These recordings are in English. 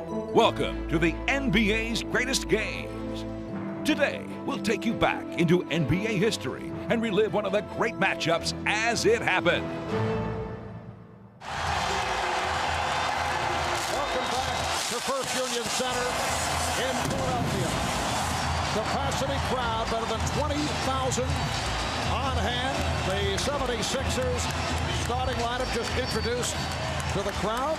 Welcome to the NBA's greatest games. Today, we'll take you back into NBA history and relive one of the great matchups as it happened. Welcome back to First Union Center in Philadelphia. Capacity crowd, better than 20,000 on hand. The 76ers starting lineup just introduced to the crowd.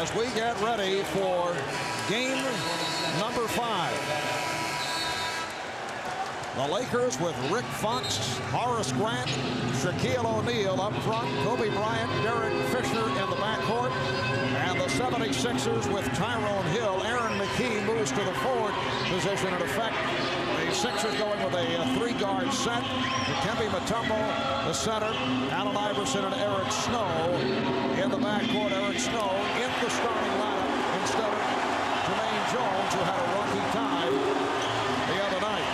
As we get ready for game number 5. The Lakers with Rick Fox, Horace Grant, Shaquille O'Neal up front, Kobe Bryant, Derek Fisher in the backcourt, and the 76ers with Tyrone Hill. Aaron McKee moves to the forward position in effect. The Sixers going with a 3-guard set. Dikembe Mutombo, the center, Allen Iverson and Eric Snow in the backcourt. Eric Snow in the starting lineup instead of Jermaine Jones, who had a rocky time the other night.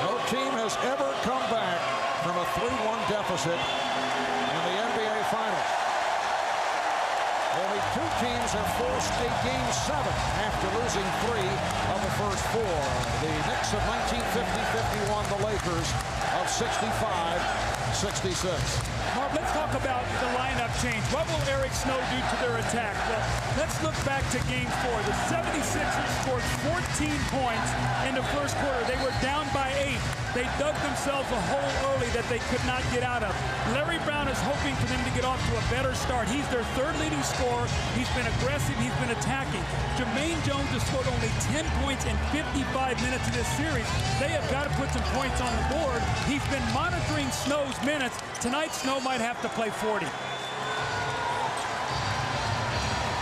No team has ever come back from a 3-1 deficit in the NBA Finals. Only 2 teams have forced a Game 7 after losing 3 of the first 4. The Knicks of 1950-51, the Lakers of 65-66. Mark, let's talk about the lineup change. What will Eric Snow do to their attack? Well, let's look back to Game 4. The 76ers scored 14 points in the first quarter. They were down by 8. They dug themselves a hole early that they could not get out of. Larry Brown is hoping for them to get off to a better start. He's their 3rd leading scorer. He's been aggressive. He's been attacking. Jermaine Jones has scored only 10 points in 55 minutes of this series. They have got to put some points on the board. He's been monitoring Snow's minutes. Tonight, Snow might have to play 40.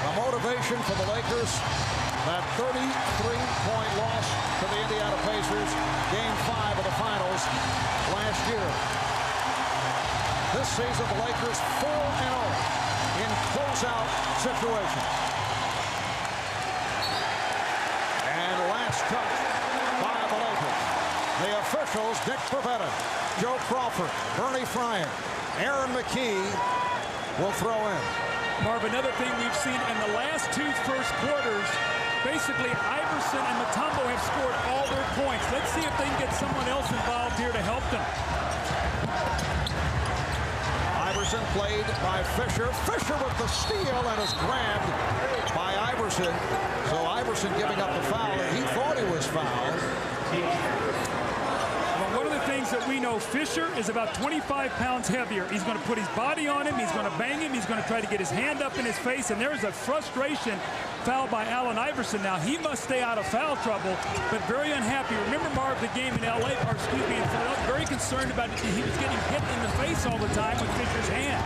The motivation for the Lakers, that 33-point loss to the Indiana Pacers, Game 5 of the Finals last year. This season, the Lakers 4-0 in closeout situations. And last touch by the Lakers. The officials, Dick Pavetta, Joe Crawford, Bernie Fryer, Aaron McKee will throw in. Marv, another thing we've seen in the last 2 first quarters, basically Iverson and Mutombo have scored all their points. Let's see if they can get someone else involved here to help them. Iverson played by Fisher. Fisher with the steal and is grabbed by Iverson. So Iverson giving up the foul, and he thought he was fouled. One of the things that we know, Fisher is about 25 pounds heavier. He's going to put his body on him. He's going to bang him. He's going to try to get his hand up in his face. And there's a frustration foul by Allen Iverson. Now, he must stay out of foul trouble, but very unhappy. Remember, Marv, the game in L.A., or excuse me, in Philadelphia, very concerned about it. He was getting hit in the face all the time with Fisher's hand.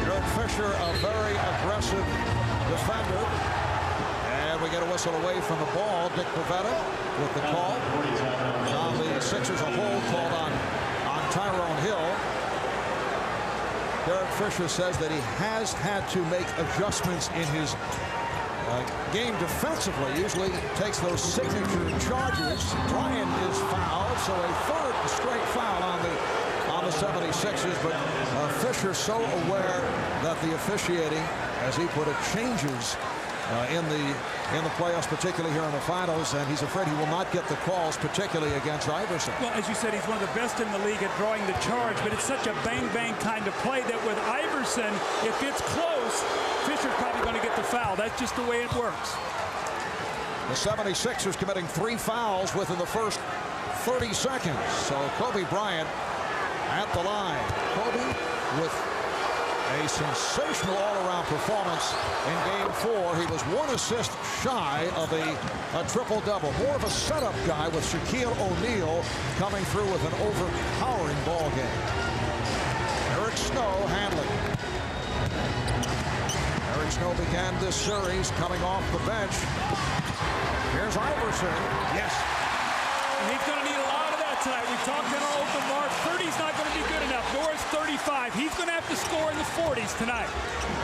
Derek Fisher, a very aggressive defender. And we get a whistle away from the ball. Dick Pavetta with the call. Now the Sixers a hold called on Tyrone Hill. Derek Fisher says that he has had to make adjustments in his game defensively. Usually takes those signature charges. Bryant is fouled, so a 3rd straight foul on the 76ers. But Fisher so aware that the officiating, as he put it, changes in the playoffs, particularly here in the finals, and he's afraid he will not get the calls, particularly against Iverson. Well, as you said, he's one of the best in the league at drawing the charge, but it's such a bang-bang kind of play that with Iverson, if it's close, Fisher's probably going to get the foul. That's just the way it works. The 76ers committing 3 fouls within the first 30 seconds. So Kobe Bryant at the line. Kobe with a sensational all-around performance in Game 4. He was 1 assist shy of a triple-double. More of a setup guy with Shaquille O'Neal coming through with an overpowering ball game. Eric Snow handling. Eric Snow began this series coming off the bench. Here's Iverson. Yes. And he's going to need a lot of that tonight. We talked in our open mark. 30's not going to be good enough. Nor is 35. He's going to have to score in the 40s tonight.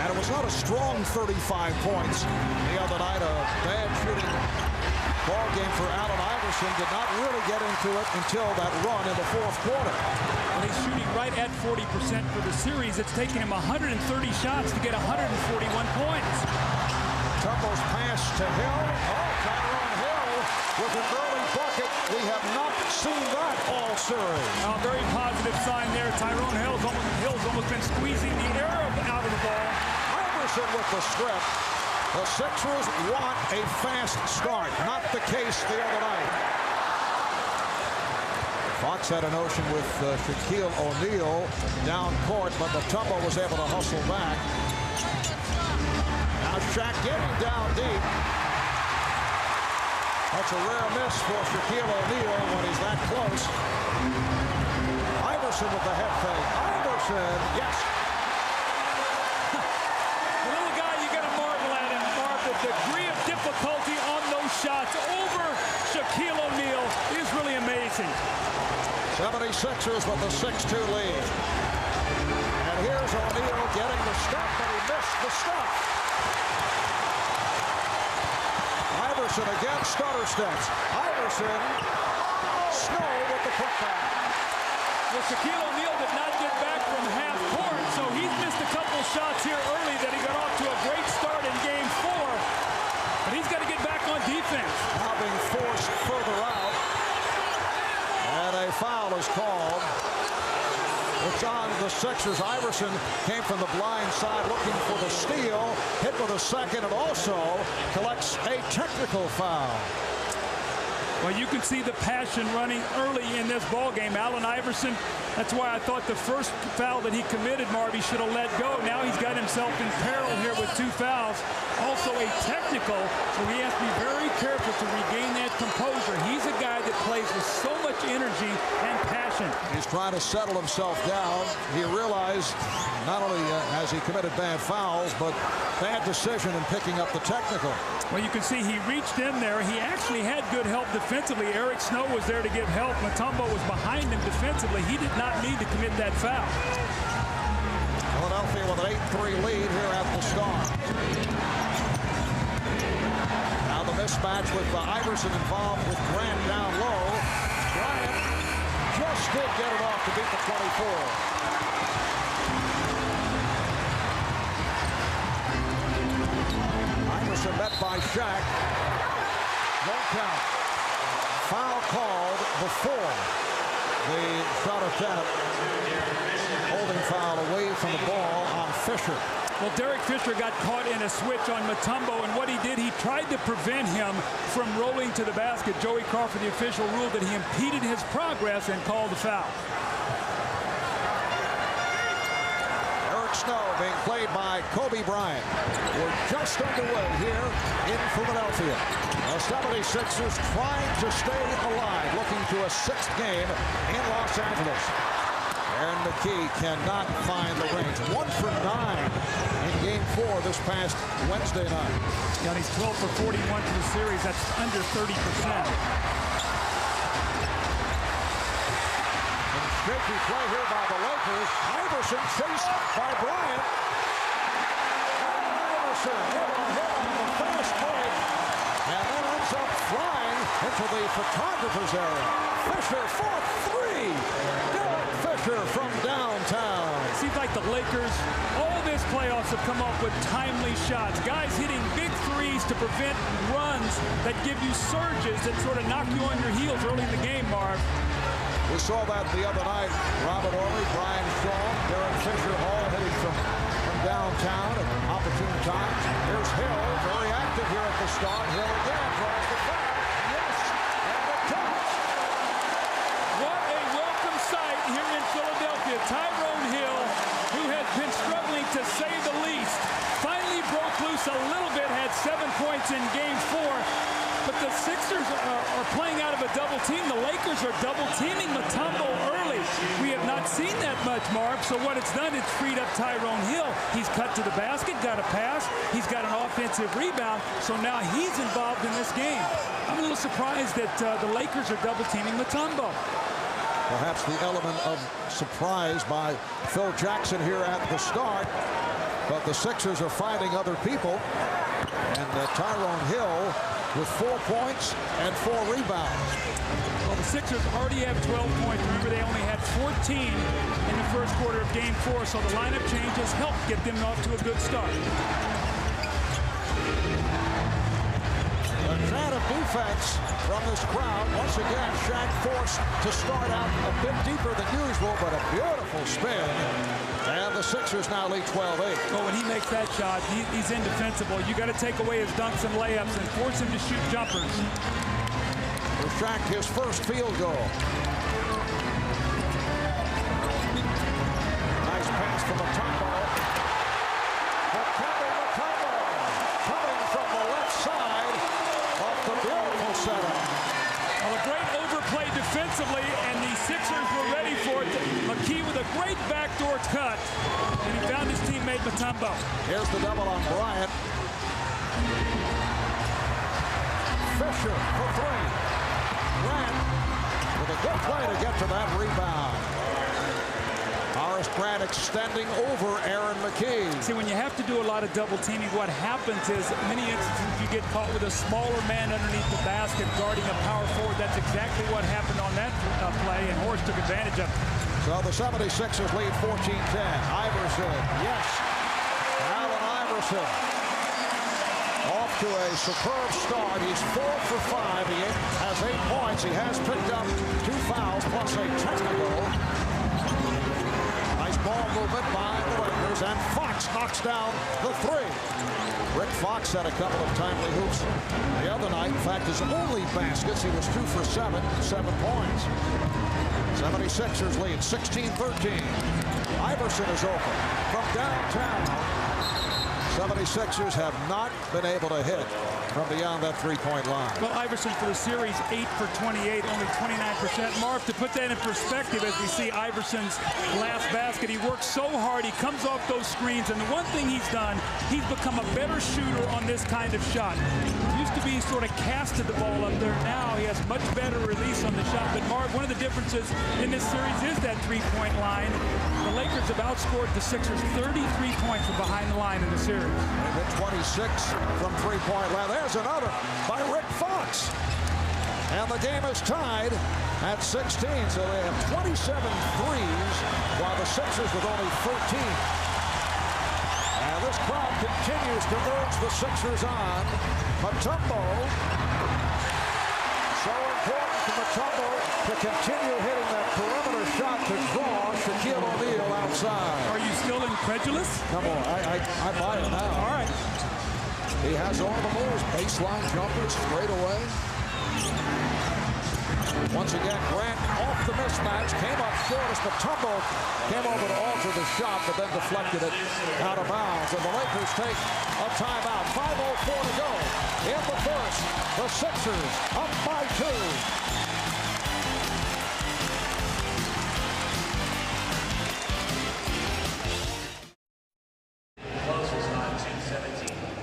And it was not a strong 35 points the other night. A bad shooting ball game for Allen Iverson. Did not really get into it until that run in the fourth quarter. And he's shooting right at 40% for the series. It's taken him 130 shots to get 141 points. Mutombo's pass to Hill. Oh, Tyrone Hill with an early bucket. We have not seen that all series. Very positive sign there. Tyrone Hill's almost been squeezing the air out of the ball. Iverson with the strip. The Sixers want a fast start. Not the case the other night. Fox had a notion with Shaquille O'Neal down court, but Mutombo was able to hustle back. Now Shaq getting down deep. That's a rare miss for Shaquille O'Neal when he's that close. Iverson with the head fake. Iverson, yes. The little guy, you got to marvel at him, Marv. The degree of difficulty on those shots over Shaquille O'Neal is really amazing. 76ers with the 6-2 lead. And here's O'Neal getting the step, but he missed the step. Iverson again, stutter steps. Iverson, Snow with the putback. Well, Shaquille O'Neal did not get back from half court, so he's missed a couple shots here early that he got off to a great start in game 4. But he's got to get back on defense. Now being forced further out. And a foul is called. It's on the Sixers. Iverson came from the blind side looking for the steal. Hit with a second and also collects a technical foul. Well, you can see the passion running early in this ball game. Allen Iverson, that's why I thought the first foul that he committed, Marv, he should have let go. Now he's got himself in peril here with 2 fouls. Also a technical, so he has to be very careful to regain that composure. He's a guy that plays with so much energy and passion. He's trying to settle himself down. He realized not only has he committed bad fouls, but bad decision in picking up the technical. Well, you can see he reached in there. He actually had good help defensively. Eric Snow was there to give help. Mutombo was behind him defensively. He did not need to commit that foul. Philadelphia with an 8-3 lead here at the start. Now the mismatch with Iverson involved with Grant down low. Bryant just did get it off to beat the 24. Iverson met by Shaq. Won't count. Foul called before the shot attempt. Holding foul away from the ball on Fisher. Well, Derek Fisher got caught in a switch on Mutombo, and what he did, he tried to prevent him from rolling to the basket. Joey Crawford, the official, ruled that he impeded his progress and called the foul. Snow being played by Kobe Bryant. We're just underway here in Philadelphia. The 76ers trying to stay alive, looking to a 6th game in Los Angeles. Aaron McKee cannot find the range. 1 for 9 in game 4 this past Wednesday night. Yeah, he's 12 for 41 for the series. That's under 30%. Shaky play here by the Lakers. Iverson chased by Bryant. Iverson hit on the fast break. And then ends up flying into the photographer's area. Fisher for 3. Derek Fisher from downtown. It seems like the Lakers, all this playoffs have come up with timely shots. Guys hitting big threes to prevent runs that give you surges that sort of knock you on your heels early in the game, Marv. We saw that the other night. Robert Horry, Brian Shaw, Derek Fisher all hitting from downtown at opportune times. Here's Hill, very active here at the start. Hill again draws the foul. Yes, and the catch. What a welcome sight here in Philadelphia. Tyrone Hill, who has been struggling to say the least, finally broke loose a little bit, had 7 points in game 4. But the Sixers are playing out of a double team. The Lakers are double teaming Mutombo early. We have not seen that much, Marv. So what it's done, it's freed up Tyrone Hill. He's cut to the basket, got a pass. He's got an offensive rebound. So now he's involved in this game. I'm a little surprised that the Lakers are double teaming Mutombo. Perhaps the element of surprise by Phil Jackson here at the start. But the Sixers are finding other people. And Tyrone Hill with 4 points and 4 rebounds. Well, the Sixers already have 12 points. Remember, they only had 14 in the first quarter of Game 4, so the lineup changes helped get them off to a good start. A chant of defense from this crowd. Once again, Shaq forced to start out a bit deeper than usual, but a beautiful spin. And the Sixers now lead 12-8. Oh, when he makes that shot, he's indefensible. You got to take away his dunks and layups and force him to shoot jumpers. For Shaq, his first field goal. Nice pass from Mutombo. Coming from the left side of the beautiful setup. Well, a great overplay defensively, and the Sixers were ready for it. McKee with a great backdoor cut, and he found his teammate Mutombo. Here's the double on Bryant. Fisher for 3. Grant with a good play to get to that rebound. Horace Grant extending over Aaron McKee. See, when you have to do a lot of double teaming, what happens is many instances you get caught with a smaller man underneath the basket guarding a power forward. That's exactly what happened on that play, and Horace took advantage of it. So the 76ers lead 14-10. Iverson, yes. Allen Iverson off to a superb start. He's 4 for 5. He has 8 points. He has picked up 2 fouls plus a technical. Nice ball movement by the Lakers, and Fox knocks down the 3. Rick Fox had a couple of timely hoops the other night. In fact, his only baskets, he was 2 for 7, 7 points. 76ers lead 16-13. Iverson is open from downtown. 76ers have not been able to hit from beyond that three-point line. Well, Iverson for the series, 8 for 28, only 29%. Marv, to put that in perspective, as we see Iverson's last basket, he works so hard, he comes off those screens, and the one thing he's done, he's become a better shooter on this kind of shot. Used to be sort of casted the ball up there. Now he has much better release on the shot. But Marv, one of the differences in this series is that three-point line. The Lakers have outscored the Sixers 33 points from behind the line in the series. They hit 26 from three-point line. There's another by Rick Fox. And the game is tied at 16. So they have 27 threes, while the Sixers with only 13. And this crowd continues to urge the Sixers on. Mutombo. So important to Mutombo to continue hitting that perimeter shot to draw Shaquille O'Neal outside. Are you still incredulous? Come on, I buy it now. All right. He has all the moves. Baseline jumpers, straight away. Once again, Grant off the mismatch, came up short as Mutombo came over to alter the shot, but then deflected it out of bounds. And the Lakers take a timeout. 5:04 to go in the first. The Sixers up by 2.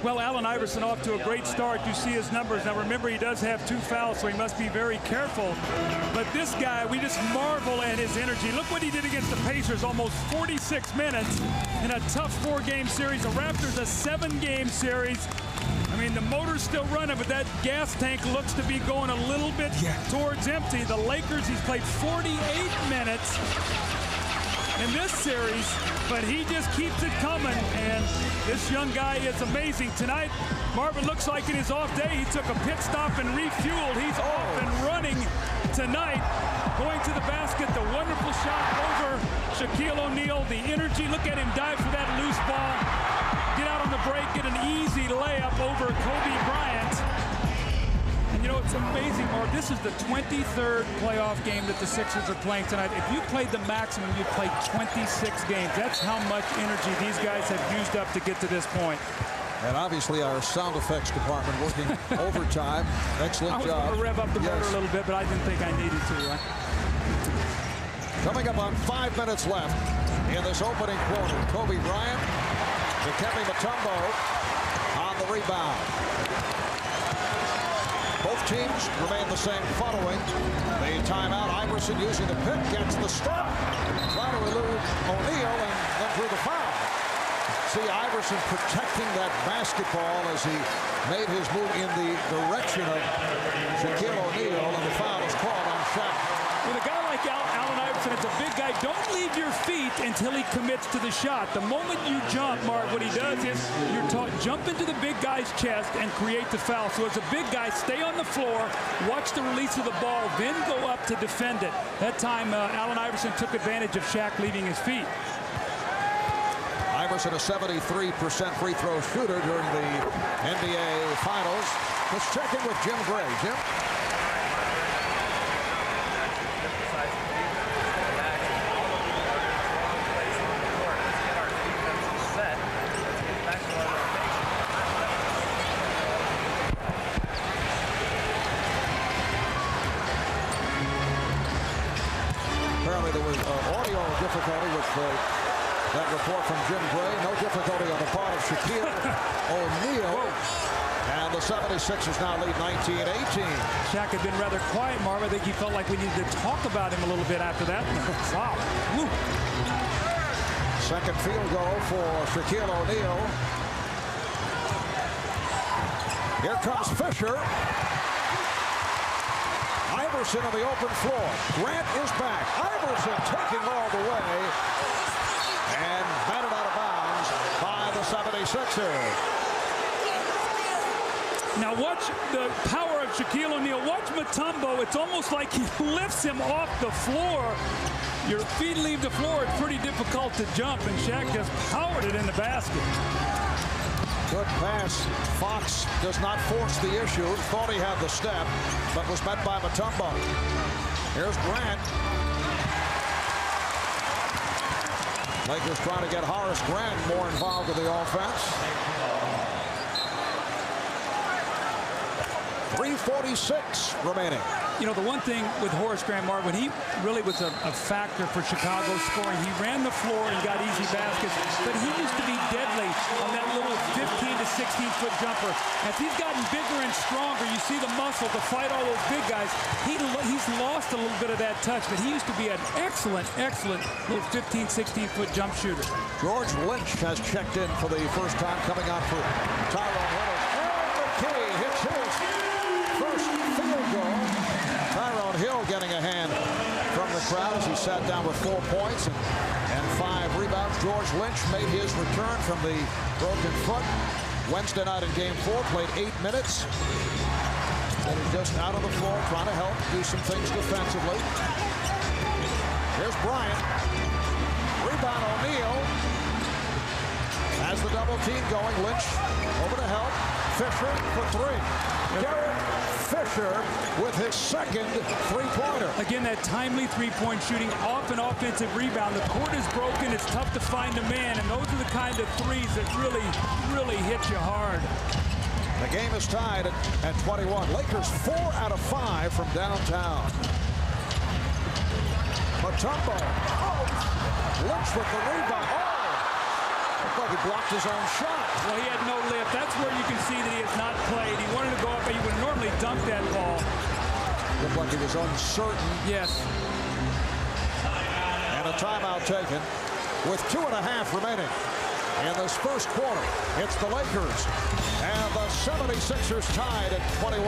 Well, Allen Iverson off to a great start. You see his numbers. Now, remember, he does have 2 fouls, so he must be very careful. But this guy, we just marvel at his energy. Look what he did against the Pacers, almost 46 minutes in a tough 4-game series. The Raptors, a 7-game series. I mean, the motor's still running, but that gas tank looks to be going a little bit towards empty. The Lakers, he's played 48 minutes in this series, but he just keeps it coming, and this young guy is amazing. Tonight, Marvin looks like in his off day, he took a pit stop and refueled. He's off and running tonight, going to the basket, the wonderful shot over Shaquille O'Neal, the energy. Look at him dive for that loose ball, get out on the break, get an easy layup over Kobe Bryant. And you know, it's amazing, Mark. This is the 23rd playoff game that the Sixers are playing tonight. If you played the maximum, you'd play 26 games. That's how much energy these guys have used up to get to this point. And obviously our sound effects department working overtime. Excellent job. I was going to rev up the motor a little bit, but I didn't think I needed to. Right? Coming up on 5 minutes left in this opening quarter. Kobe Bryant to Kevin Mutombo on the rebound. Both teams remain the same following the timeout. Iverson using the pick, gets the stop, trying to elude O'Neal, and then through the foul. See Iverson protecting that basketball as he made his move in the direction of Shaquille O'Neal, and the foul is called on Shaq. With a guy like Allen Iverson, it's a big guy. Don't leave your feet until he commits to the shot. The moment you jump, Mark, what he does is you're taught jump into the big guy's chest and create the foul. So as a big guy, stay on the floor, watch the release of the ball, then go up to defend it. That time, Allen Iverson took advantage of Shaq leaving his feet. Iverson, a 73% free throw shooter during the NBA Finals. Let's check in with Jim Gray. Jim? Apparently there was audio difficulty with that report from Jim Gray. No difficulty on the part of Shaquille O'Neal. And the 76ers now lead 19-18. Shaq had been rather quiet, Marv. I think he felt like we needed to talk about him a little bit after that. Wow. Woo. Second field goal for Shaquille O'Neal. Here comes Fisher. Iverson on the open floor. Grant is back. Iverson taking all the way. And batted out of bounds by the 76ers. Now watch the power of Shaquille O'Neal. Watch Mutombo. It's almost like he lifts him off the floor. Your feet leave the floor. It's pretty difficult to jump, and Shaq just powered it in the basket. Good pass. Fox does not force the issue. Thought he had the step, but was met by Mutombo. Here's Grant. Lakers trying to get Horace Grant more involved in the offense. 3:46 remaining. You know, the one thing with Horace Grant, Marvin, he really was a factor for Chicago scoring. He ran the floor and got easy baskets, but he used to be deadly on that little 15 to 16-foot jumper. As he's gotten bigger and stronger, you see the muscle to fight all those big guys. He's lost a little bit of that touch, but he used to be an excellent little 15, 16-foot jump shooter. George Lynch has checked in for the first time, coming on for Tyrone Hill. And McKinney hits his first field goal. Tyrone Hill getting a hand from the crowd as he sat down with 4 points and 5 rebounds. George Lynch made his return from the broken foot Wednesday night in Game 4, played 8 minutes. And he's just out on the floor trying to help do some things defensively. Here's Bryant. Rebound O'Neal. Has the double team going. Lynch over to help. Fisher for 3. Derek Fisher with his second three-pointer. Again, that timely three-point shooting off an offensive rebound. The court is broken. It's tough to find a man, and those are the kind of threes that really hit you hard. The game is tied at 21. Lakers 4 out of 5 from downtown. Mutombo. Oh, Lynch with the rebound. Oh! Looked like he blocked his own shot. Well, he had no lift. That's where you can see that he has not played. He wanted to go up, but he would normally dunk that ball. Looked like he was uncertain. Yes. And a timeout taken with 2.5 remaining. In this first quarter, it's the Lakers and the 76ers tied at 21.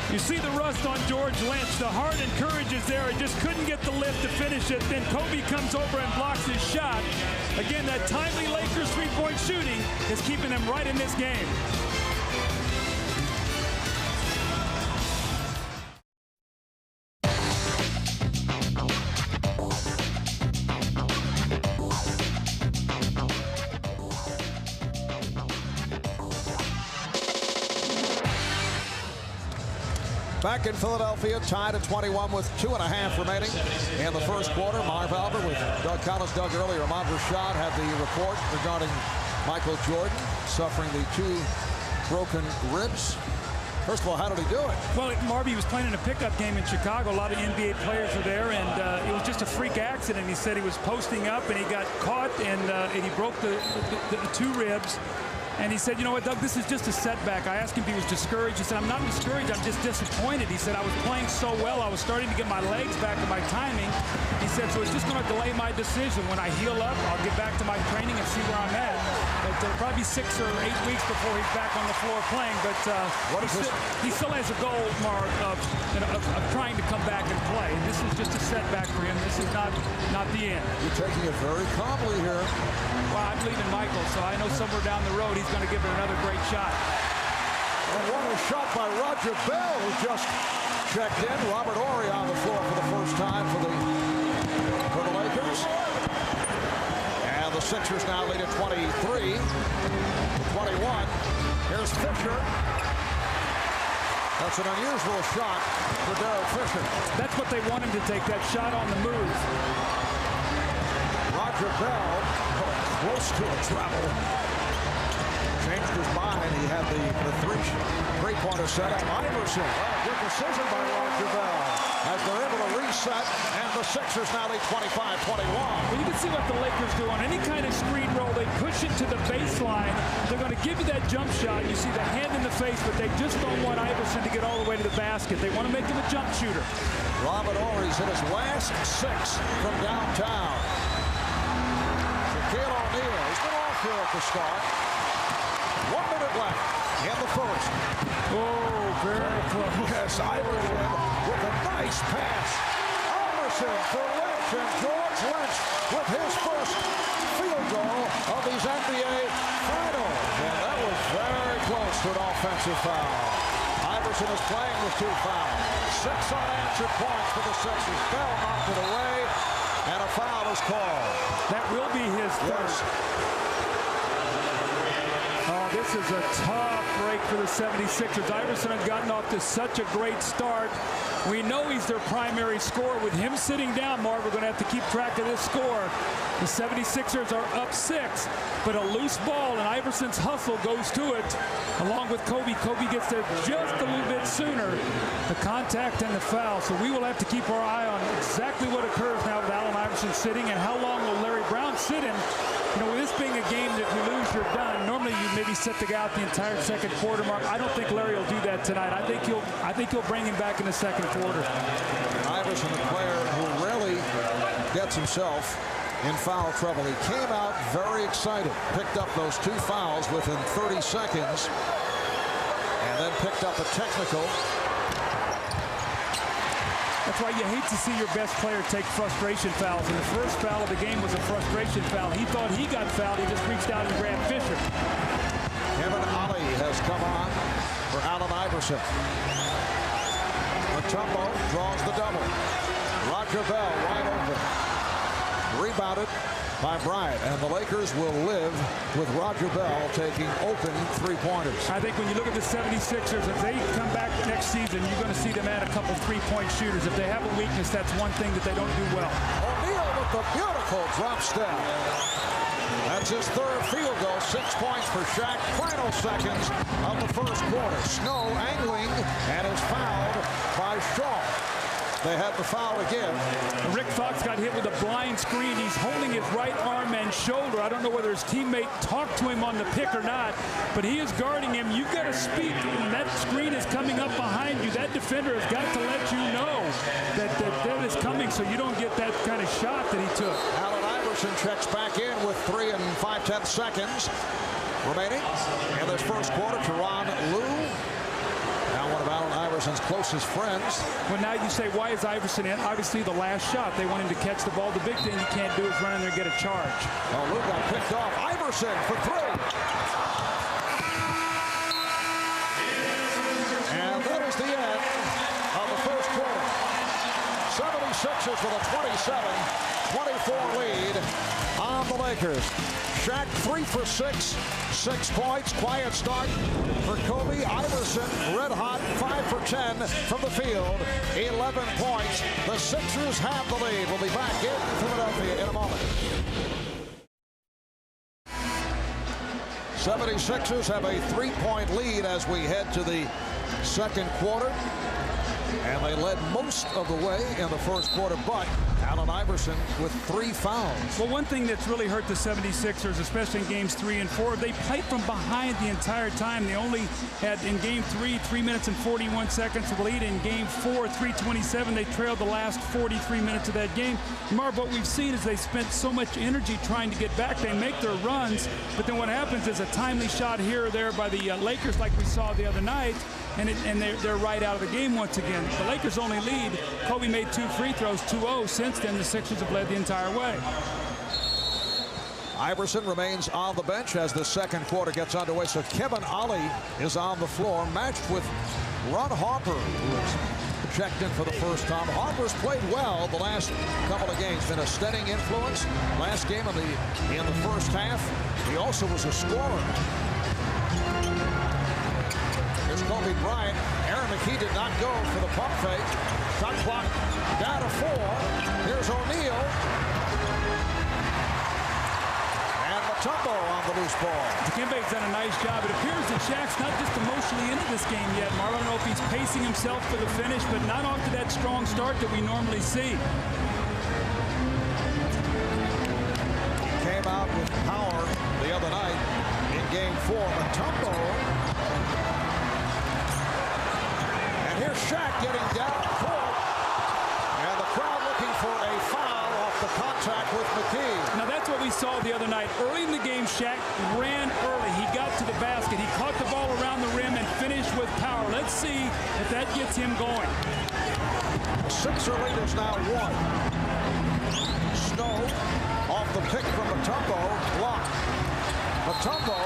You see the rust on George Lynch. The heart and courage is there. He just couldn't get the lift to finish it. Then Kobe comes over and blocks his shot. Again, that timely Lakers three-point shooting is keeping them right in this game. Back in Philadelphia, tied at 21 with 2.5 remaining in the first quarter. Marv Albert with Doug Collins. Doug earlier, Ahmad Rashad had the report regarding Michael Jordan suffering the 2 broken ribs. First of all, how did he do it? Well, Marvy was playing in a pickup game in Chicago. A lot of NBA players were there, and it was just a freak accident. He said he was posting up, and he got caught, and he broke the 2 ribs. And he said, you know what, Doug, this is just a setback. I asked him if he was discouraged. He said, I'm not discouraged, I'm just disappointed. He said, I was playing so well, I was starting to get my legs back and my timing. He said, so it's just going to delay my decision. When I heal up, I'll get back to my training and see where I'm at. But probably 6 or 8 weeks before he's back on the floor playing. But he still has a goal, Mark, of trying to come back and play. And this is just a setback for him. This is not the end. You're taking it very calmly here. Well, I believe in Michael, so I know somewhere down the road he's going to give it another great shot. And what a shot by Roger Bell, who just checked in. Robert Horry on the floor for the first time for the Lakers. And the Sixers now lead at 23-21. Here's Fisher. That's an unusual shot for Derek Fisher. That's what they want him to take, that shot on the move. Roger Bell, close to a travel. Changed his mind. He had the three-pointer set up. Iverson. Good decision by Roger Bell as they're able to reset, and the Sixers now lead 25-21. Well, you can see what the Lakers do on any kind of screen roll. They push it to the baseline. They're going to give you that jump shot. You see the hand in the face, but they just don't want Iverson to get all the way to the basket. They want to make him a jump shooter. Robert Horry's hit his last 6 from downtown. Shaquille O'Neal, he's been off here at the start. 1 minute left in the first. Oh, very close. Yes, Iverson with a nice pass. Iverson for Lynch, and George Lynch with his first field goal of these NBA Finals. And that was very close to an offensive foul. Iverson is playing with 2 fouls. 6 unanswered points for the Sixers. Bell knocked it away, and a foul is called. That will be his first. Oh, this is a tough break for the 76ers. Iverson had gotten off to such a great start. We know he's their primary scorer. With him sitting down, Marv, we're going to have to keep track of this score. The 76ers are up 6, but a loose ball, and Iverson's hustle goes to it, along with Kobe. Kobe gets there just a little bit sooner. The contact and the foul. So we will have to keep our eye on exactly what occurs now with Allen Iverson sitting, and how long will Larry Brown sit in. You know, with this being a game that if you lose, you're done. Normally, you maybe set the guy out the entire second quarter, Mark. I don't think Larry will do that tonight. I think he'll bring him back in the second quarter. Iverson, a player who rarely gets himself in foul trouble. He came out very excited, picked up those 2 fouls within 30 seconds, and then picked up a technical. That's why you hate to see your best player take frustration fouls. And the first foul of the game was a frustration foul. He thought he got fouled. He just reached out and grabbed Fisher. Kevin Ollie has come on for Allen Iverson. Mutombo draws the double. Roger Bell wide open. Rebounded by Bryant, and the Lakers will live with Roger Bell taking open 3-pointers. I think when you look at the 76ers, if they come back next season, you're going to see them add a couple 3-point shooters. If they have a weakness, that's one thing that they don't do well. O'Neal with the beautiful drop step. That's his 3rd field goal. 6 points for Shaq. Final seconds of the first quarter. Snow angling and is fouled by Shaw. They had the foul again. Rick Fox got hit with a blind screen. He's holding his right arm and shoulder. I don't know whether his teammate talked to him on the pick or not, but he is guarding him. You've got to speak. When that screen is coming up behind you, that defender has got to let you know that is coming, so you don't get that kind of shot that he took. Allen Iverson checks back in with 3 5/10 seconds remaining in this first quarter. Teron Lue, now one of Allen Iverson's closest friends. Well, now you say, why is Iverson in? Obviously, the last shot, they want him to catch the ball. The big thing he can't do is run in there and get a charge. Oh, Lue got picked off. Iverson for 3. And that is the end of the first quarter. 76ers with a 27-24 lead on the Lakers. Shaq 3 for 6, 6 points. Quiet start for Kobe. Iverson red hot, 5 for 10 from the field, 11 points. The Sixers have the lead. We'll be back in Philadelphia in a moment. 76ers have a 3-point lead as we head to the second quarter. And they led most of the way in the first quarter, but Allen Iverson with 3 fouls. Well, one thing that's really hurt the 76ers, especially in games 3 and 4, they played from behind the entire time. They only had, in game 3, 3 minutes and 41 seconds of lead. In game 4, 3:27, they trailed the last 43 minutes of that game. Marv, what we've seen is they spent so much energy trying to get back. They make their runs, but then what happens is a timely shot here or there by the Lakers, like we saw the other night, and they're right out of the game once again. The Lakers only lead. Kobe made 2 free throws, 2-0. Since then, the Sixers have led the entire way. Iverson remains on the bench as the second quarter gets underway. So Kevin Ollie is on the floor, matched with Ron Harper, who is checked in for the first time. Harper's played well the last couple of games, been a steadying influence. Last game in the first half, he also was a scorer. Here's Kobe Bryant. Aaron McKee did not go for the pump fake. Shot clock down to 4. Here's O'Neal. And Mutombo on the loose ball. Dikembe's done a nice job. It appears that Shaq's not just emotionally into this game yet. Marv, I don't know if he's pacing himself for the finish, but not off to that strong start that we normally see. He came out with power the other night in game 4. Mutombo. And here's Shaq getting down court. And the crowd looking for a foul off the contact with McKee. Now that's what we saw the other night. Early in the game, Shaq ran early. He got to the basket. He caught the ball around the rim and finished with power. Let's see if that gets him going. Sixer lead is now 1. Snow off the pick from Mutombo. Blocked. Mutombo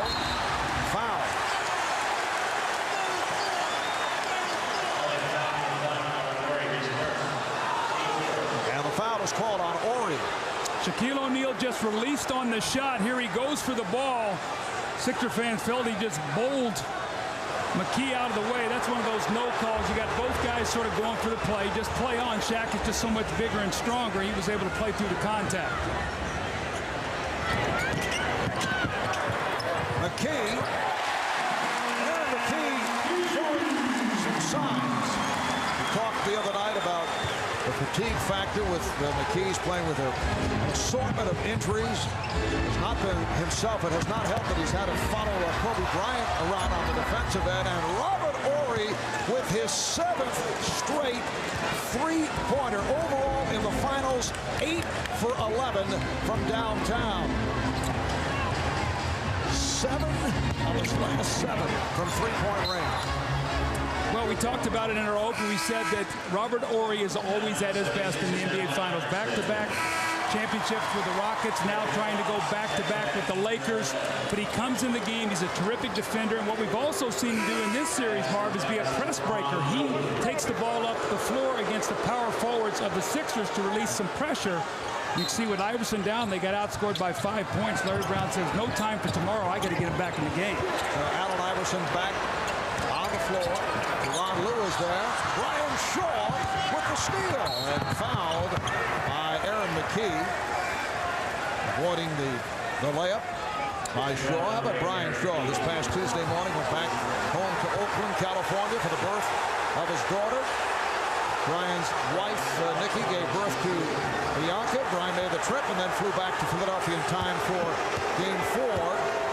foul. And the foul is called on Ori. Shaquille O'Neal just released on the shot. Here he goes for the ball. Sixer fans felt he just bowled McKee out of the way. That's one of those no calls. You got both guys sort of going for the play. Just play on. Shaq is just so much bigger and stronger. He was able to play through the contact. McKee. And McKee showing some signs. We talked the other night about the fatigue factor with McKee's playing with an assortment of injuries. It's not been himself. It has not helped that he's had to follow Kobe Bryant around on the defensive end. And Robert Horry with his 7th straight three-pointer. Overall in the finals, 8 for 11 from downtown. 7 of his last 7 from three-point range. Well, we talked about it in our open. We said that Robert Horry is always at his best in the NBA Finals. Back-to-back championships with the Rockets, now trying to go back-to-back with the Lakers. But he comes in the game. He's a terrific defender. And what we've also seen him do in this series, Marv, is be a press breaker. He takes the ball up the floor against the power forwards of the Sixers to release some pressure. You can see with Iverson down, they got outscored by 5 points. Larry Brown says, no time for tomorrow. I got to get him back in the game. Allen Iverson back on the floor. Ron Lewis there. Brian Shaw with the steal and fouled by Aaron McKee. Avoiding the layup by Shaw. How about Brian Shaw this past Tuesday morning went back home to Oakland, California for the birth of his daughter. Brian's wife, Nikki, gave birth to Bianca. Brian made the trip and then flew back to Philadelphia in time for Game 4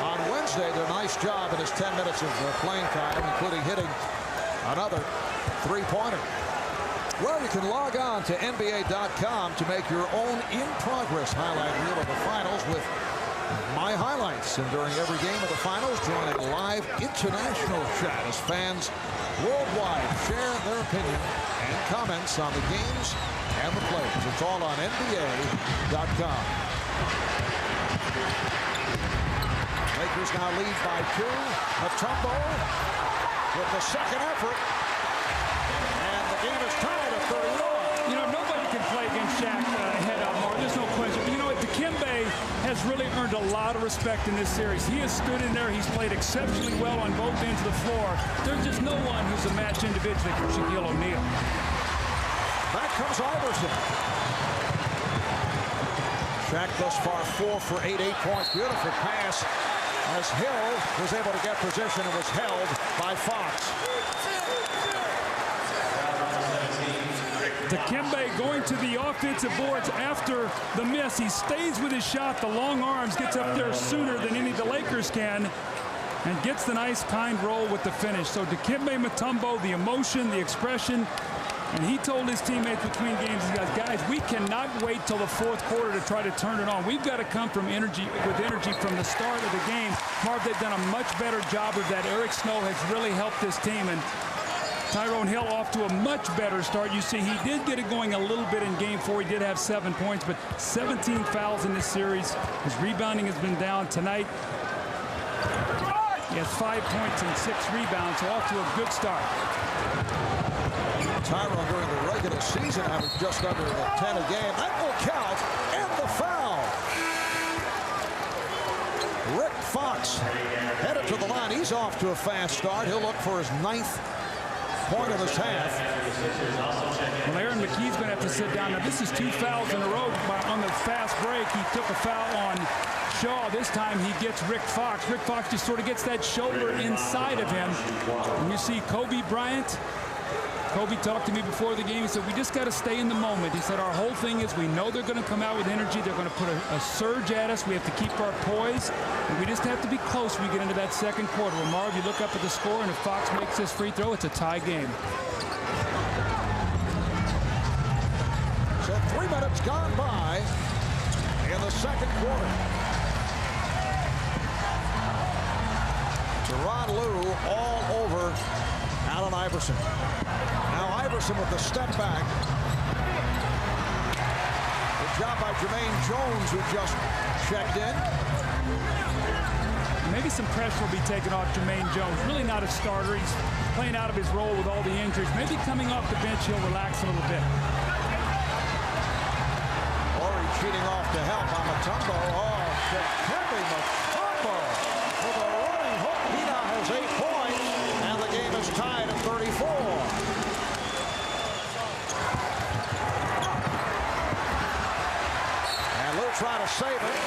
on Wednesday. Did a nice job in his 10 minutes of playing time, including hitting another three-pointer. Well, you can log on to NBA.com to make your own in-progress highlight reel of the finals with my highlights. And during every game of the finals, join a live international chat as fans worldwide share their opinion and comments on the games and the players. It's all on NBA.com. Lakers now lead by 2. Mutombo with the second effort. And the game is tied at 31. You know, nobody can play against Shaq head up, Mark. There's no question. But you know what? Dikembe has really earned a lot of respect in this series. He has stood in there. He's played exceptionally well on both ends of the floor. There's just no one who's a match individually for Shaquille O'Neal. Back comes Iverson. Shaq thus far 4 for 8 points. Beautiful pass as Hill was able to get position and was held by Fox. Dikembe going to the offensive boards after the miss. He stays with his shot. The long arms, gets up there sooner than any of the Lakers can, and gets the nice, kind roll with the finish. So Dikembe Mutombo, the emotion, the expression, and he told his teammates between games, he goes, guys, we cannot wait till the fourth quarter to try to turn it on. We've got to come from energy from the start of the game. Marv, they've done a much better job of that. Eric Snow has really helped this team, and Tyrone Hill off to a much better start. You see, he did get it going a little bit in game 4. He did have 7 points, but 17 fouls in this series. His rebounding has been down tonight. He has 5 points and 6 rebounds, so off to a good start. Tyrone during the regular season averaged just under 10 a game. That will count, and the foul. Rick Fox headed to the line. He's off to a fast start. He'll look for his 9th point of his half. Well, Aaron McKee's going to have to sit down. Now, this is 2 fouls in a row on the fast break. He took a foul on Shaw. This time he gets Rick Fox. Rick Fox just sort of gets that shoulder inside of him. And you see Kobe Bryant. Kobe talked to me before the game. He said, we just got to stay in the moment. He said, our whole thing is we know they're going to come out with energy. They're going to put a surge at us. We have to keep our poise. And we just have to be close when we get into that second quarter. Well, Marv, you look up at the score, and if Fox makes this free throw, it's a tie game. So 3 minutes gone by in the second quarter. Teron Lue all over Allen Iverson. Now Iverson with the step back. Good job by Jermaine Jones, who just checked in. Maybe some pressure will be taken off Jermaine Jones. Really not a starter. He's playing out of his role with all the injuries. Maybe coming off the bench, he'll relax a little bit. Horry cheating off to help on Mutombo. Oh, Dikembe Mutombo with a running hook. He now has 8 points, and the game is tied at 34. And Lue trying to save it.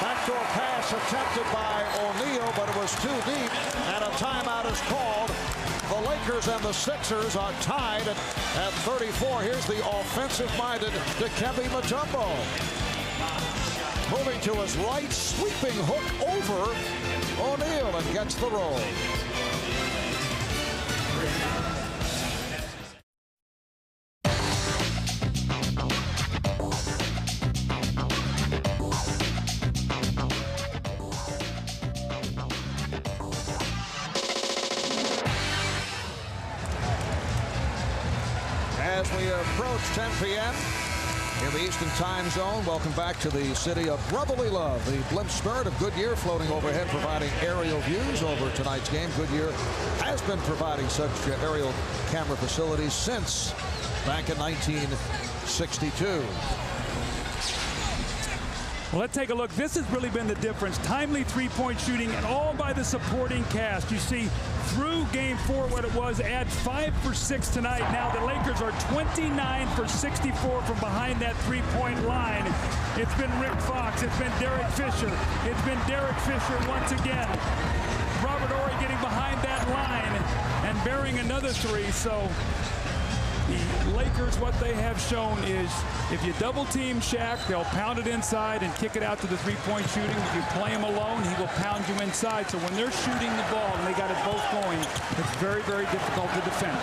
Backdoor pass attempted by O'Neal, but it was too deep, and a timeout is called. The Lakers and the Sixers are tied at 34. Here's the offensive-minded Dikembe Mutombo. Moving to his right, sweeping hook over O'Neal, and gets the roll. As we approach 10 p.m. in the Eastern Time Zone, welcome back to the city of brotherly love. The blimp Spirit of Goodyear floating overhead, providing aerial views over tonight's game. Goodyear has been providing such aerial camera facilities since back in 1962. Well, let's take a look. This has really been the difference. Timely three-point shooting, and all by the supporting cast. You see, through game 4, what it was, add 5 for 6 tonight. Now the Lakers are 29 for 64 from behind that three-point line. It's been Rick Fox. It's been Derek Fisher. It's been Derek Fisher once again. Robert Horry getting behind that line and burying another 3. So the Lakers, what they have shown is if you double team Shaq, they'll pound it inside and kick it out to the three-point shooting. If you play him alone, he will pound you inside. So when they're shooting the ball and they got it both going, it's very, very difficult to defend.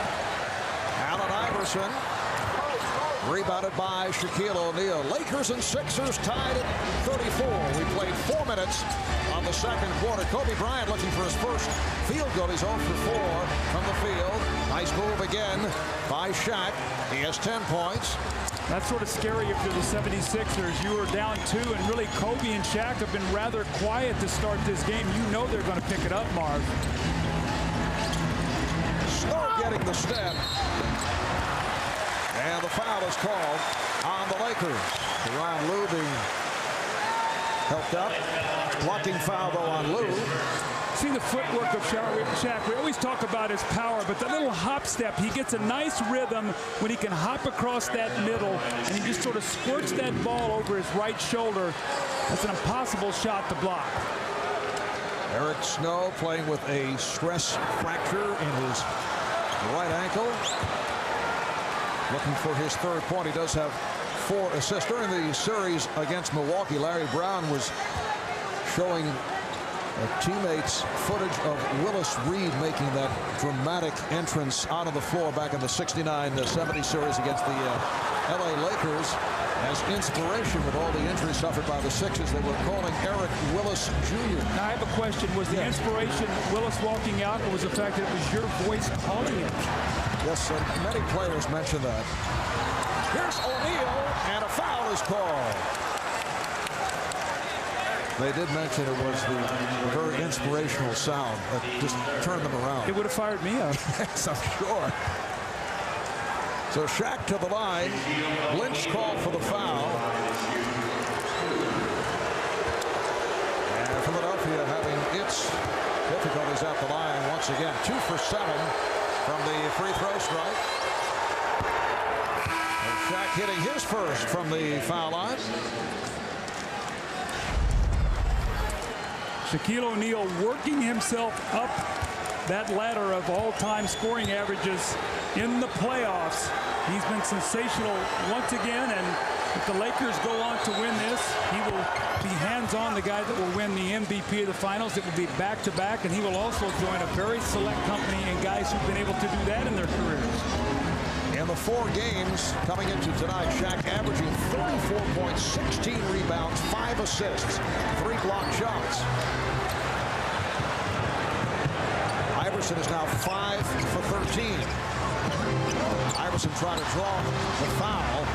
Allen Iverson rebounded by Shaquille O'Neal. Lakers and Sixers tied at 34. We played 4 minutes on the second quarter. Kobe Bryant looking for his first field goal. He's 0 for 4 from the field. Nice move again by Shaq. He has 10 points. That's sort of scary if you're the 76ers. You were down 2, and really Kobe and Shaq have been rather quiet to start this game. You know they're going to pick it up, Marv. Snow getting the step. And the foul is called on the Lakers. Teron Lue being helped up. Blocking foul, though, on Lue. See the footwork of Shaq. We always talk about his power, but the little hop step, he gets a nice rhythm when he can hop across that middle, and he just sort of squirts that ball over his right shoulder. That's an impossible shot to block. Eric Snow playing with a stress fracture in his right ankle. looking for his third point. He does have 4 assists. During the series against Milwaukee, Larry Brown was showing teammates footage of Willis Reed making that dramatic entrance out of the floor back in the 69-70 series against the LA Lakers as inspiration with all the injuries suffered by the Sixers. They were calling Eric Willis Jr. Now I have a question. Was the inspiration Willis walking out, or was the fact that it was your voice calling him? Yes, many players mention that. Here's O'Neal, and a foul is called. They did mention it was the very inspirational sound that just turned them around. It would have fired me up. Yes, I'm sure. So Shaq to the line. Lynch called for the foul. And Philadelphia having its difficulties at the line once again. 2 for 7 from the free throw strike. And Shaq hitting his first from the foul line. Shaquille O'Neal working himself up that ladder of all-time scoring averages in the playoffs. He's been sensational once again, and if the Lakers go on to win this, he will be hands-on, the guy that will win the MVP of the finals. It will be back-to-back, and he will also join a very select company and guys who've been able to do that in their careers. In the 4 games coming into tonight, Shaq averaging 34 points, 16 rebounds, 5 assists, 3 blocked shots. Iverson is now 5 for 13. Iverson trying to draw the foul.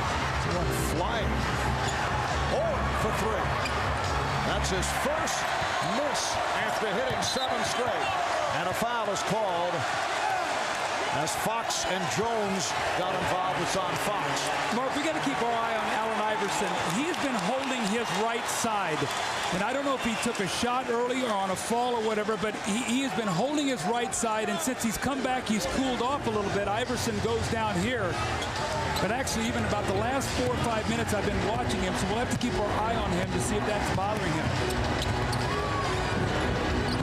He went flying. 0 for 3. That's his first miss after hitting 7 straight. And a foul is called as Fox and Jones got involved. It's on Fox. Mark, we got to keep our eye on Allen Iverson. He has been holding his right side. And I don't know if he took a shot early or on a fall or whatever, but he has been holding his right side. And since he's come back, he's cooled off a little bit. Iverson goes down here. But actually, even about the last 4 or 5 minutes, I've been watching him. So we'll have to keep our eye on him to see if that's bothering him.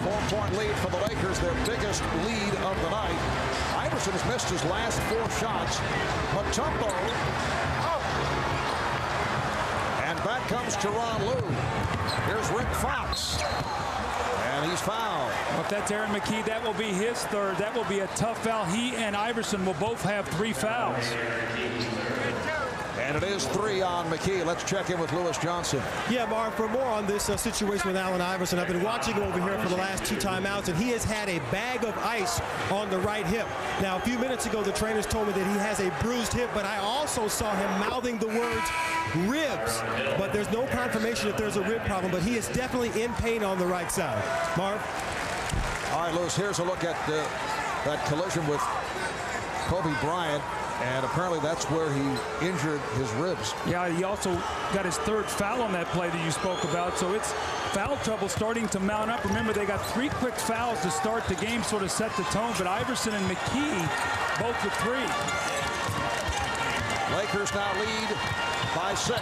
4-point lead for the Lakers, their biggest lead of the night. Iverson has missed his last 4 shots. Mutombo up. And back comes Tyronn Lue. Here's Rick Fox. And he's fouled. Well, if that's Aaron McKie, that will be his third. That will be a tough foul. He and Iverson will both have 3 fouls. And it is 3 on McKie. Let's check in with Lewis Johnson. Yeah, Mark, for more on this situation with Allen Iverson, I've been watching him over here for the last 2 timeouts, and he has had a bag of ice on the right hip. Now, a few minutes ago, the trainers told me that he has a bruised hip, but I also saw him mouthing the words ribs. But there's no confirmation if there's a rib problem, but he is definitely in pain on the right side. Mark? All right, Lewis, here's a look at that collision with Kobe Bryant. And apparently that's where he injured his ribs. Yeah, he also got his 3rd foul on that play that you spoke about. So it's foul trouble starting to mount up. Remember, they got 3 quick fouls to start the game, sort of set the tone. But Iverson and McKie both with 3. Lakers now lead by 6.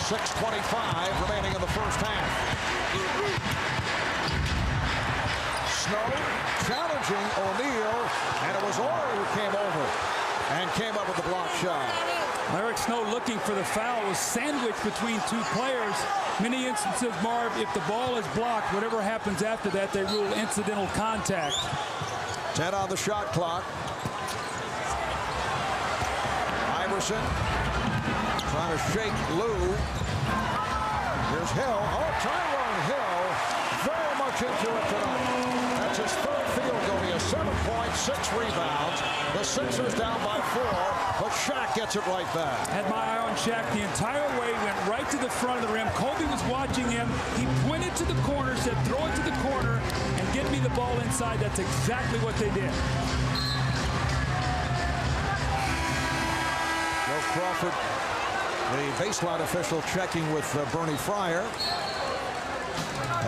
6:25 remaining in the first half. Snow challenging O'Neal, and it was Orr who came over and came up with the block shot. Eric Snow looking for the foul, was sandwiched between 2 players. Many instances, Marv, if the ball is blocked, whatever happens after that, they rule incidental contact. 10 on the shot clock. Iverson trying to shake Lue. Here's Hill. Oh, Tyronn Hill very much into it tonight. That's his 3rd field goal. He has 7 points, 6 rebounds. The Sixers down by 4, but Shaq gets it right back. Had my eye on Shaq the entire way, went right to the front of the rim. Kobe was watching him. He pointed to the corner, said, throw it to the corner and get me the ball inside. That's exactly what they did. Joe Crawford, the baseline official, checking with Bernie Fryer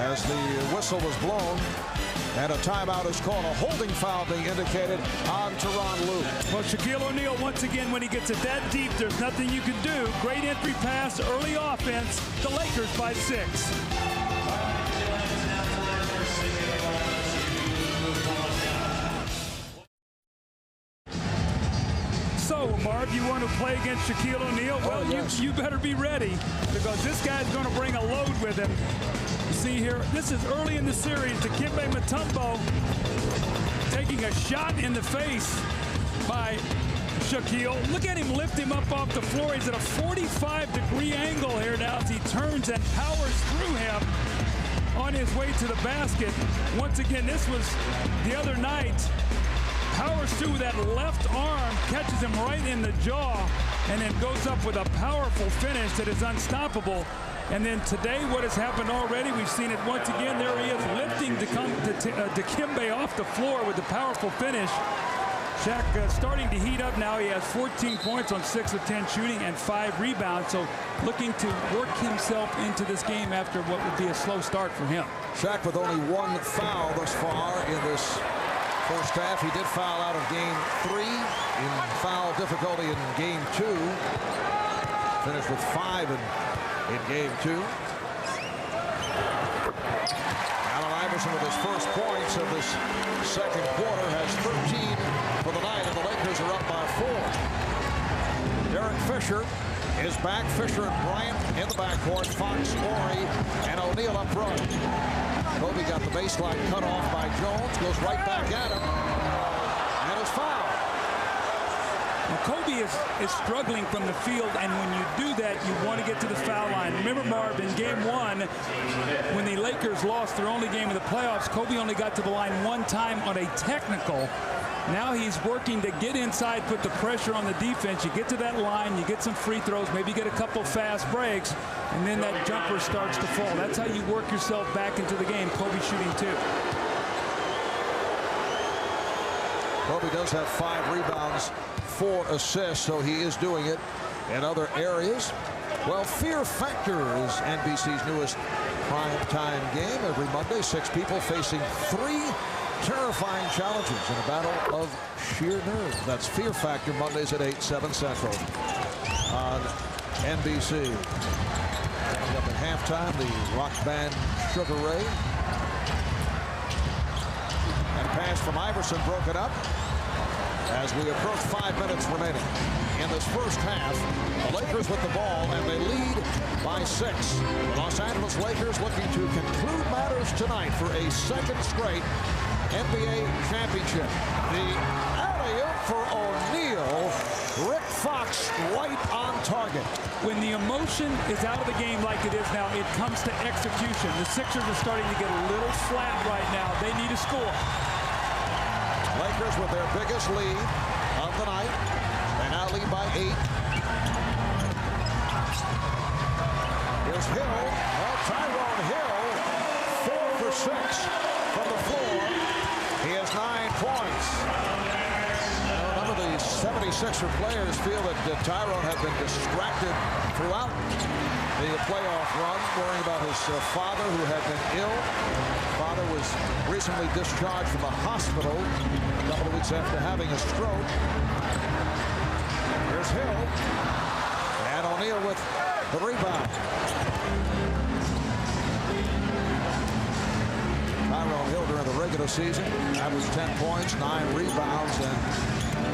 as the whistle was blown. And a timeout is called. A holding foul being indicated on Tyronn Lue. Well, Shaquille O'Neal, once again, when he gets it that deep, there's nothing you can do. Great entry pass, early offense. The Lakers by 6. So go, Marv. You want to play against Shaquille O'Neal? Well, yes. you better be ready, because this guy's going to bring a load with him. You see here, this is early in the series. Dikembe Mutombo taking a shot in the face by Shaquille. Look at him lift him up off the floor. He's at a 45-degree angle here now as he turns and powers through him on his way to the basket. Once again, this was the other night. Powers through that left arm, catches him right in the jaw, and then goes up with a powerful finish that is unstoppable. And then today, what has happened already, we've seen it once again. There he is lifting Dikembe off the floor with a powerful finish. Shaq starting to heat up now. He has 14 points on 6 of 10 shooting and 5 rebounds. So looking to work himself into this game after what would be a slow start for him. Shaq with only 1 foul thus far in this first half. He did foul out of game 3 in foul difficulty in game 2. Finished with 5 in game 2. Allen Iverson with his first points of this second quarter has 13 for the night, and the Lakers are up by 4. Derek Fisher is back. Fisher and Bryant in the backcourt. Fox, Morey, and O'Neal up front. Kobe got the baseline cut off by Jones. Goes right back at him. And is fouled. Well, Kobe is struggling from the field, and when you do that, you want to get to the foul line. Remember, Marv, in game 1, when the Lakers lost their only game of the playoffs, Kobe only got to the line 1 time on a technical. Now he's working to get inside, put the pressure on the defense. You get to that line, you get some free throws, maybe get a couple fast breaks, and then that jumper starts to fall. That's how you work yourself back into the game. Kobe shooting 2. Kobe does have 5 rebounds, 4 assists, so he is doing it in other areas. Well, Fear Factor is NBC's newest prime time game. Every Monday, 6 people facing 3 terrifying challenges in a battle of sheer nerve. That's Fear Factor, Mondays at 8, 7 Central on NBC. Coming up at halftime, the rock band Sugar Ray. And a pass from Iverson broken up as we approach 5 minutes remaining in this first half. The Lakers with the ball, and they lead by 6. The Los Angeles Lakers looking to conclude matters tonight for a second straight NBA championship. The alley-oop for O'Neal. Rick Fox right on target. When the emotion is out of the game like it is now, it comes to execution. The Sixers are starting to get a little flat right now. They need a score. Lakers with their biggest lead of the night. They now lead by 8. Here's Hill. Well, Tyrone Hill, 4 for 6 from the floor. He has 9 points. None of the 76er players feel that Tyrone had been distracted throughout the playoff run, worrying about his father, who had been ill. Father was recently discharged from a hospital a couple of weeks after having a stroke. Here's Hill. And O'Neal with the rebound. Tyrone Hill during the regular season averaged 10 points, 9 rebounds, and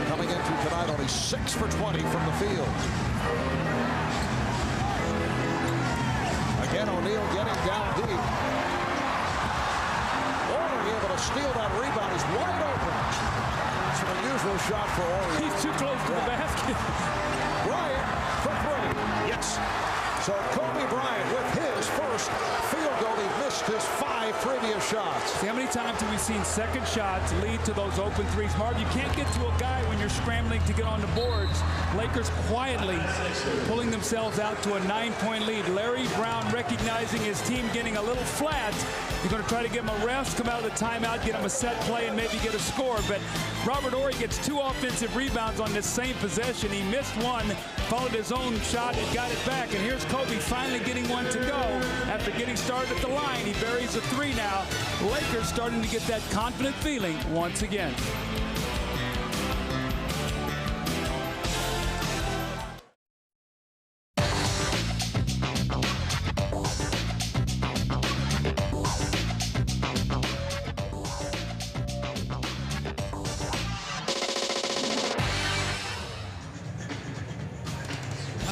coming into tonight only 6 for 20 from the field. Again, O'Neal getting down deep. Horry able to steal that rebound. He's wide open. It's an unusual shot for Horry. He's too close to the basket. Bryant for 3. Yes. So Kobe Bryant with his first field goal. He missed his 5 previous shots. See, how many times have we seen second shots lead to those open threes? Marv, you can't get to a guy when you're scrambling to get on the boards. Lakers quietly pulling themselves out to a 9-point lead. Larry Brown recognizing his team getting a little flat. He's going to try to give him a rest, come out of the timeout, get him a set play, and maybe get a score. But Robert Horry gets 2 offensive rebounds on this same possession. He missed one, followed his own shot, and got it back. And here's Kobe finally getting one to go. After getting started at the line, he buries a 3 now. Lakers starting to get that confident feeling once again.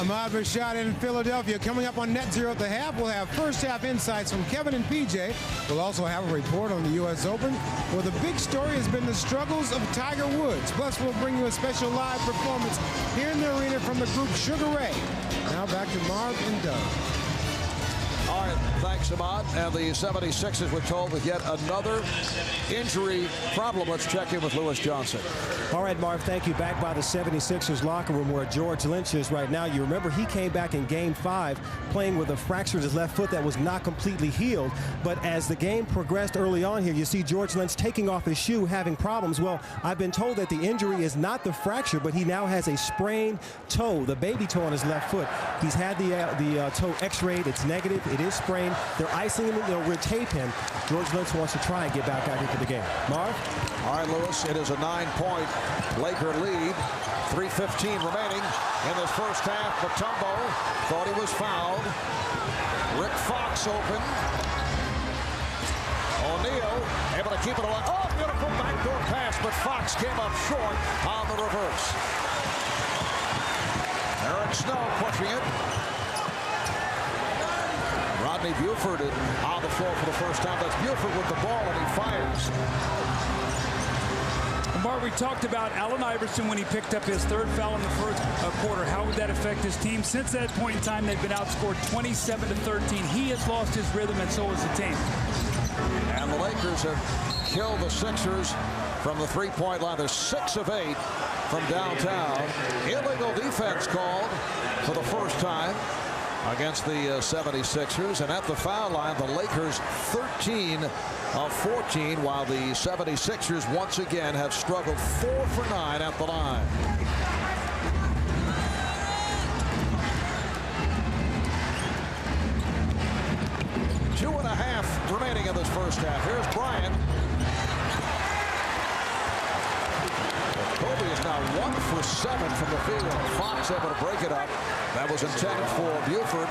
Ahmad Rashad in Philadelphia. Coming up on Net Zero at the half, we'll have first half insights from Kevin and PJ. We'll also have a report on the U.S. Open, where the big story has been the struggles of Tiger Woods. Plus, we'll bring you a special live performance here in the arena from the group Sugar Ray. Now back to Marv and Doug. All right, thanks, Ahmad. And the 76ers were told with yet another injury problem. Let's check in with Lewis Johnson. All right, Marv, thank you. Back by the 76ers locker room where George Lynch is right now. You remember he came back in Game 5 playing with a fracture of his left foot that was not completely healed. But as the game progressed early on here, you see George Lynch taking off his shoe, having problems. Well, I've been told that the injury is not the fracture, but he now has a sprained toe, the baby toe on his left foot. He's had the toe x-rayed. It's negative. It is sprained. They're icing him. They'll retape him. George Lynch wants to try and get back out here for the game. Marv? All right, Lewis, it is a 9-point Laker lead. 3:15 remaining in this first half. Mutombo thought he was fouled. Rick Fox open. O'Neal able to keep it alive. Oh, beautiful backdoor pass, but Fox came up short on the reverse. Eric Snow pushing it. Rodney Buford on the floor for the first time. That's Buford with the ball, and he fires. Marv, we talked about Allen Iverson when he picked up his third foul in the first quarter. How would that affect his team? Since that point in time, they've been outscored 27-13. He has lost his rhythm, and so has the team. And the Lakers have killed the Sixers from the three-point line. They're 6 of 8 from downtown. Illegal defense called for the first time against the 76ers. And at the foul line, the Lakers 13 of 14, while the 76ers once again have struggled 4 for 9 at the line. Two and a half remaining in this first half. Here's Bryant. Kobe is now 1 for 7 from the field. Fox able to break it up. That was intended for Buford.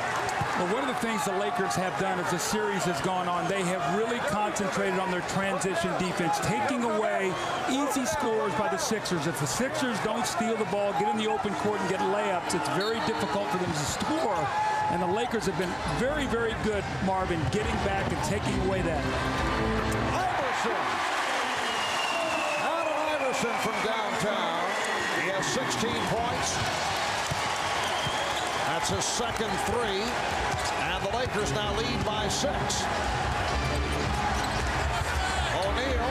Well, one of the things the Lakers have done as the series has gone on, they have really concentrated on their transition defense, taking away easy scores by the Sixers. If the Sixers don't steal the ball, get in the open court and get layups, it's very difficult for them to score. And the Lakers have been very, very good, Marvin, getting back and taking away that. Iverson. Allen Iverson from downtown. He has 16 points. That's his second 3. And the Lakers now lead by 6. O'Neal.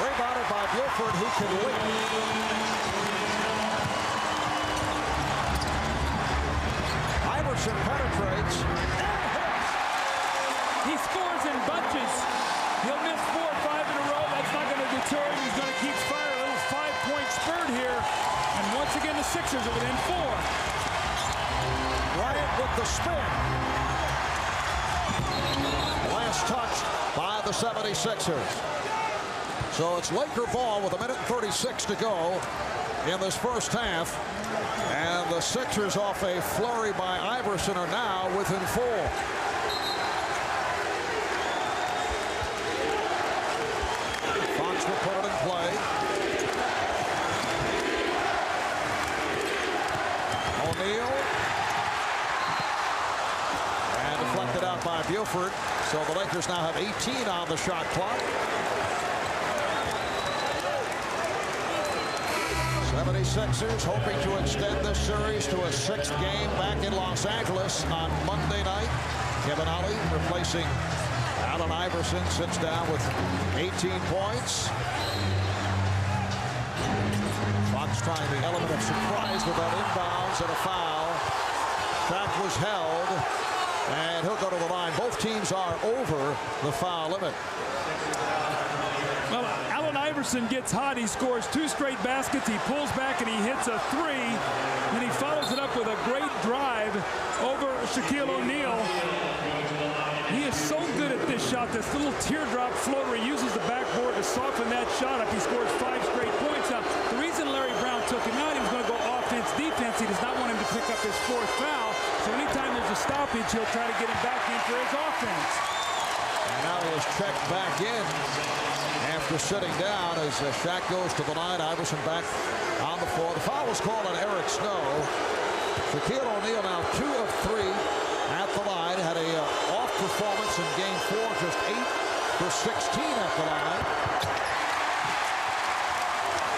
Rebounded by Buford, who can lead. Iverson penetrates. He scores in bunches. He'll miss 4 or 5 in a row. That's not going to deter him. He's going to keep firing. A little 5-point spurt here. And once again, the Sixers are within 4. Bryant with the spin. Last touch by the 76ers. So it's Laker ball with 1:36 to go in this first half. And the Sixers, off a flurry by Iverson, are now within 4. Fox will put it in play. O'Neal. And deflected out by Buford. So the Lakers now have 18 on the shot clock. 76ers hoping to extend this series to a 6th game back in Los Angeles on Monday night. Kevin Ollie replacing Allen Iverson, sits down with 18 points. Fox trying the element of surprise with that inbounds and a foul. Shaq was held, and he'll go to the line. Both teams are over the foul limit. Well, Allen Iverson gets hot. He scores 2 straight baskets. He pulls back and he hits a 3. Then he follows it up with a great drive over Shaquille O'Neal. He is so good at this shot. This little teardrop floater. He uses the backboard to soften that shot up. He scores 5 straight points. Now, the reason Larry Brown took him out, he was going to go offense, defense. He does not want him to pick up his 4th foul. So anytime there's a stoppage, he'll try to get him back in for his offense. And now he is checked back in after sitting down as Shaq goes to the line. Iverson back on the floor. The foul was called on Eric Snow. Shaquille O'Neal now 2 of 3 at the line. Had a off performance in game 4, just 8 for 16 at the line.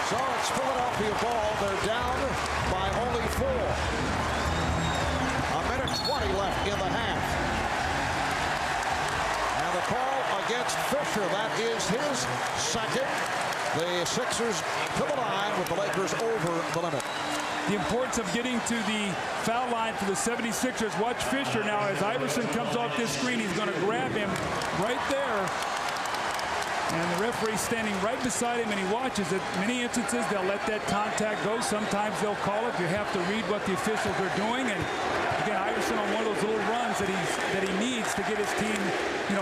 So it's Philadelphia ball. They're down by only 4. A minute 20 left in the half. And the call against Fisher. That is his second. The Sixers to the line with the Lakers over the limit. The importance of getting to the foul line for the 76ers. Watch Fisher now as Iverson comes off this screen. He's going to grab him right there. And the referee standing right beside him, and he watches it. Many instances, they'll let that contact go. Sometimes they'll call it. You have to read what the officials are doing. And again, Iverson on one of those little runs that he needs to get his team,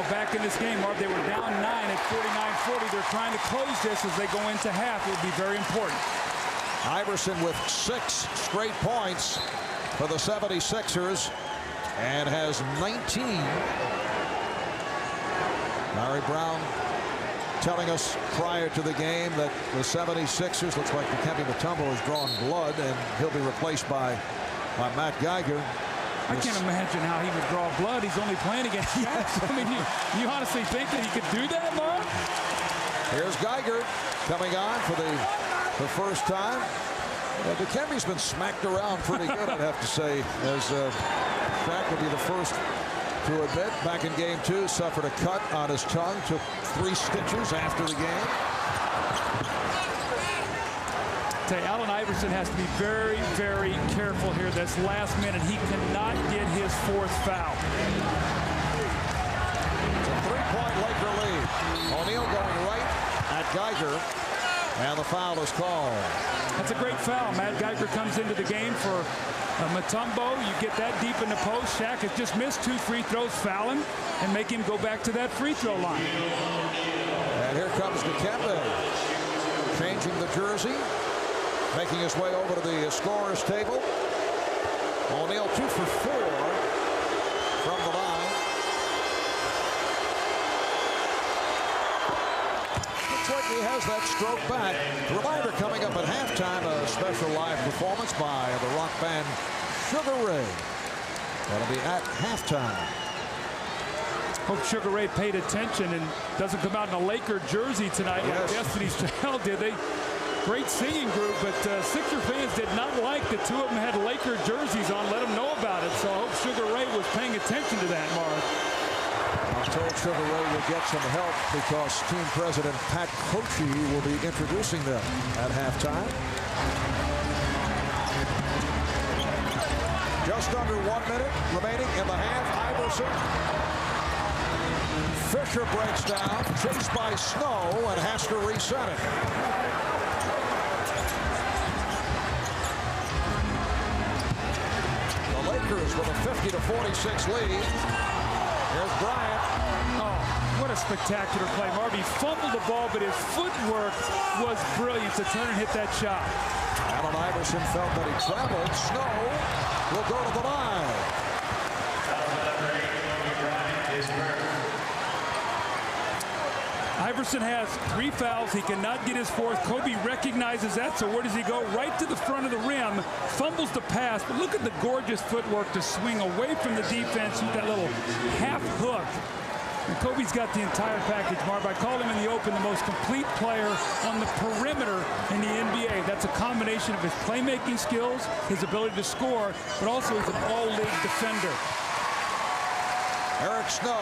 back in this game. Marv, they were down 9 at 49-40. They're trying to close this as they go into half. It will be very important. Iverson with 6 straight points for the 76ers and has 19. Larry Brown telling us prior to the game that the 76ers, looks like Dikembe Mutombo has drawn blood and he'll be replaced by Matt Geiger. I can't imagine how he would draw blood. He's only playing against Jackson. I mean, you honestly think that he could do that, Mark? Here's Geiger coming on for the first time. Dikembe's been smacked around pretty good, I'd have to say, as Shaq would be the first to admit. Back in game 2, suffered a cut on his tongue, took 3 stitches after the game. Allen Iverson has to be very, very careful here this last minute. He cannot get his 4th foul. It's a 3-point Laker lead. O'Neal going right at Geiger, and the foul is called. That's a great foul. Matt Geiger comes into the game for Mutombo. You get that deep in the post. Shaq has just missed 2 free throws. Foul him and make him go back to that free throw line. And here comes Dikembe, changing the jersey, making his way over to the scorer's table. O'Neal 2 for 4 from the line. Looks like he has that stroke back. Reminder coming up at halftime, a special live performance by the rock band Sugar Ray. That'll be at halftime. Hope Sugar Ray paid attention and doesn't come out in a Laker jersey tonight like Destiny's Child did. Great singing group, but Sixer fans did not like the 2 of them had Laker jerseys on. Let them know about it. So I hope Sugar Ray was paying attention to that, Mark. I'm told Sugar Ray will get some help because team president Pat Coachy will be introducing them at halftime. Just under 1 minute remaining in the half. Iverson. Fisher breaks down, chased by Snow, and has to reset it. The Lakers with a 50-46 lead. Here's Bryant. Oh, what a spectacular play. Marvy fumbled the ball, but his footwork was brilliant to turn and hit that shot. Allen Iverson felt that he traveled. Snow will go to the line. Iverson has 3 fouls. He cannot get his 4th. Kobe recognizes that, so where does he go? Right to the front of the rim, fumbles the pass, but look at the gorgeous footwork to swing away from the defense with that little half hook. And Kobe's got the entire package, Marv. I called him in the open the most complete player on the perimeter in the NBA. That's a combination of his playmaking skills, his ability to score, but also he's an all-league defender. Eric Snow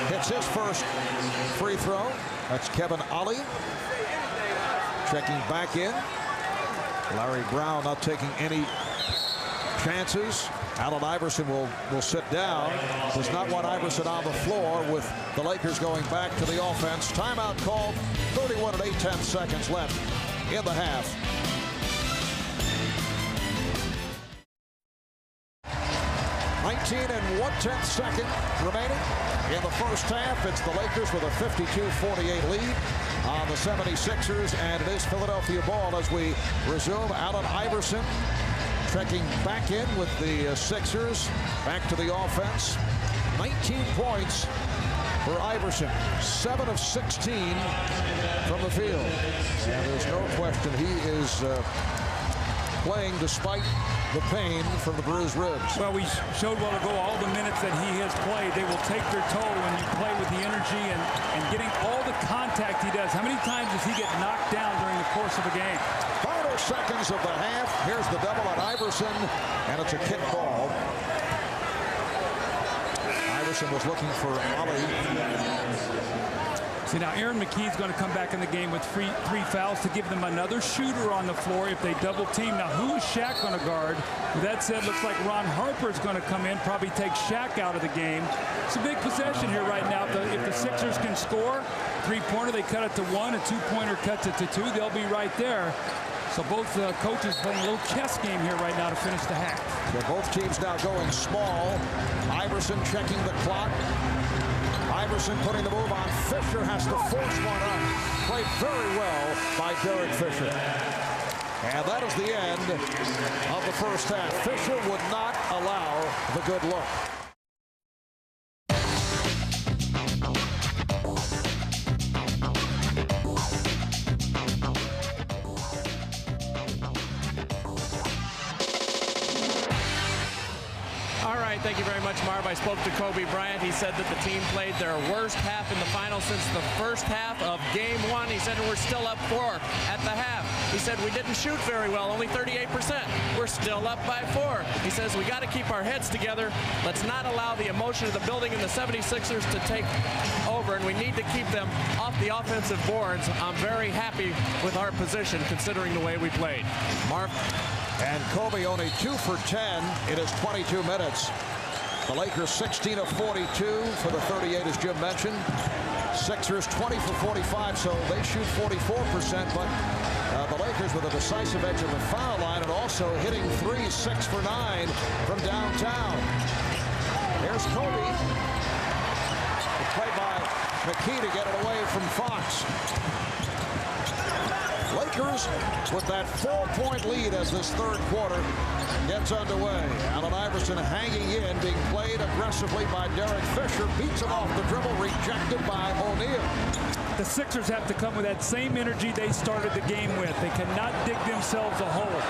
hits his first free throw. That's Kevin Ollie checking back in. Larry Brown not taking any chances. Allen Iverson will sit down. Does not want Iverson on the floor with the Lakers going back to the offense. Timeout called. 31 and 8/10 seconds left in the half. 19 and 1/10 second remaining in the first half. It's the Lakers with a 52-48 lead on the 76ers, and it is Philadelphia ball as we resume. Allen Iverson checking back in with the Sixers. Back to the offense. 19 points for Iverson. 7 of 16 from the field. And there's no question he is playing despite the pain from the bruised ribs. Well, we showed well ago all the minutes that he has played. They will take their toll when you play with the energy and getting all the contact he does. How many times does he get knocked down during the course of a game? Final seconds of the half. Here's the double on Iverson, and it's a kick ball. Iverson was looking for Ali. See, now Aaron McKie's going to come back in the game with three fouls to give them another shooter on the floor if they double team. Now, who is Shaq going to guard? With that said, looks like Ron Harper's going to come in, probably take Shaq out of the game. It's a big possession here right now. If the Sixers can score, three-pointer, they cut it to 1, a two-pointer cuts it to 2. They'll be right there. So both coaches playing a little chess game here right now to finish the half. So both teams now going small. Iverson checking the clock. Iverson putting the move on. Fisher has to force one up. Played very well by Derek Fisher. And that is the end of the first half. Fisher would not allow the good look. Thank you very much, Marv. I spoke to Kobe Bryant. He said that the team played their worst half in the finals since the first half of Game 1. He said we're still up 4 at the half. He said we didn't shoot very well, only 38%. We're still up by 4. He says we got to keep our heads together. Let's not allow the emotion of the building and the 76ers to take over, and we need to keep them off the offensive boards. I'm very happy with our position considering the way we played. Marv? And Kobe only 2 for 10 in his 22 minutes. The Lakers 16 of 42 for the 38, as Jim mentioned. Sixers 20 for 45, so they shoot 44%. But the Lakers with a decisive edge of the foul line and also hitting 3, 6 for 9 from downtown. Here's Kobe. Played by McKie to get it away from Fox. Lakers with that 4-point lead as this third quarter gets underway. Allen Iverson hanging in, being played aggressively by Derek Fisher. Beats him off the dribble, rejected by O'Neal. The Sixers have to come with that same energy they started the game with. They cannot dig themselves a hole.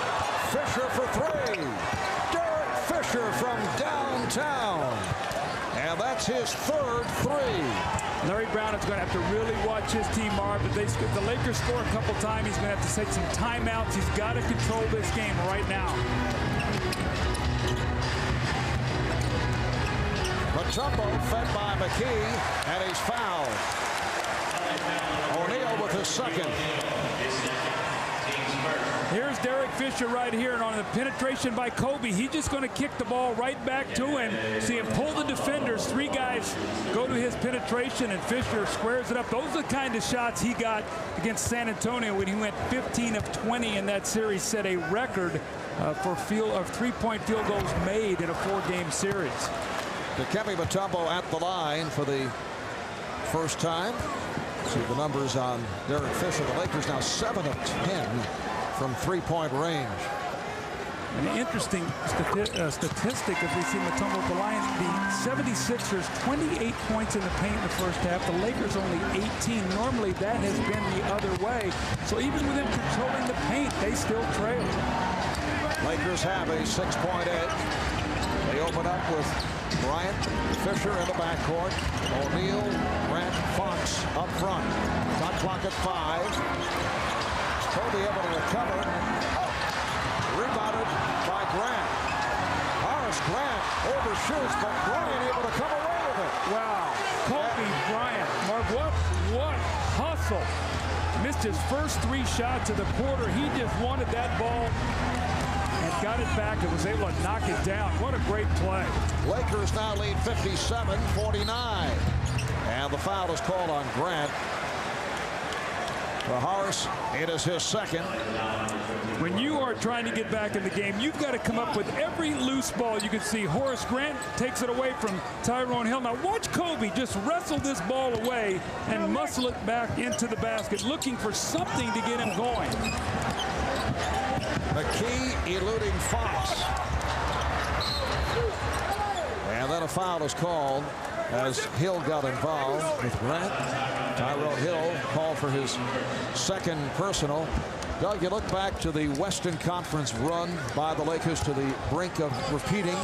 Fisher for 3. Derek Fisher from downtown. And that's his third 3. Larry Brown is going to have to really watch his team, Marv. If the Lakers score a couple times, he's going to have to take some timeouts. He's got to control this game right now. Mutombo fed by McKie, and he's fouled. O'Neal with his second. Here's Derek Fisher right here, and on the penetration by Kobe, he's just going to kick the ball right back to him. See him pull the defenders. 3 guys go to his penetration, and Fisher squares it up. Those are the kind of shots he got against San Antonio when he went 15 of 20 in that series, set a record for 3-point field goals made in a 4-game series. Dikembe Mutombo at the line for the first time. See the numbers on Derek Fisher. The Lakers now 7 of 10 from 3-point range. An interesting statistic as we see Mutombo at the line. The 76ers 28 points in the paint in the first half. The Lakers only 18. Normally that has been the other way. So even with them controlling the paint, they still trail. Lakers have a 6-point edge. They open up with Bryant, Fisher in the backcourt. O'Neal, Grant, Fox up front. Shot clock at 5. Kobe able to recover. Rebounded by Grant. Horace Grant overshoots, but Bryant able to come away with it. Wow. Kobe Bryant. Mark, what hustle. Missed his first 3 shots of the quarter. He just wanted that ball and got it back and was able to knock it down. What a great play. Lakers now lead 57-49. And the foul is called on Grant. For Horace, it is his second. When you are trying to get back in the game, you've got to come up with every loose ball you can see. Horace Grant takes it away from Tyrone Hill. Now watch Kobe just wrestle this ball away and muscle it back into the basket, looking for something to get him going. McKie eluding Fox. And then a foul is called as Hill got involved with Grant. Tyrone Hill called for his second personal. Doug, you look back to the Western Conference run by the Lakers to the brink of repeating,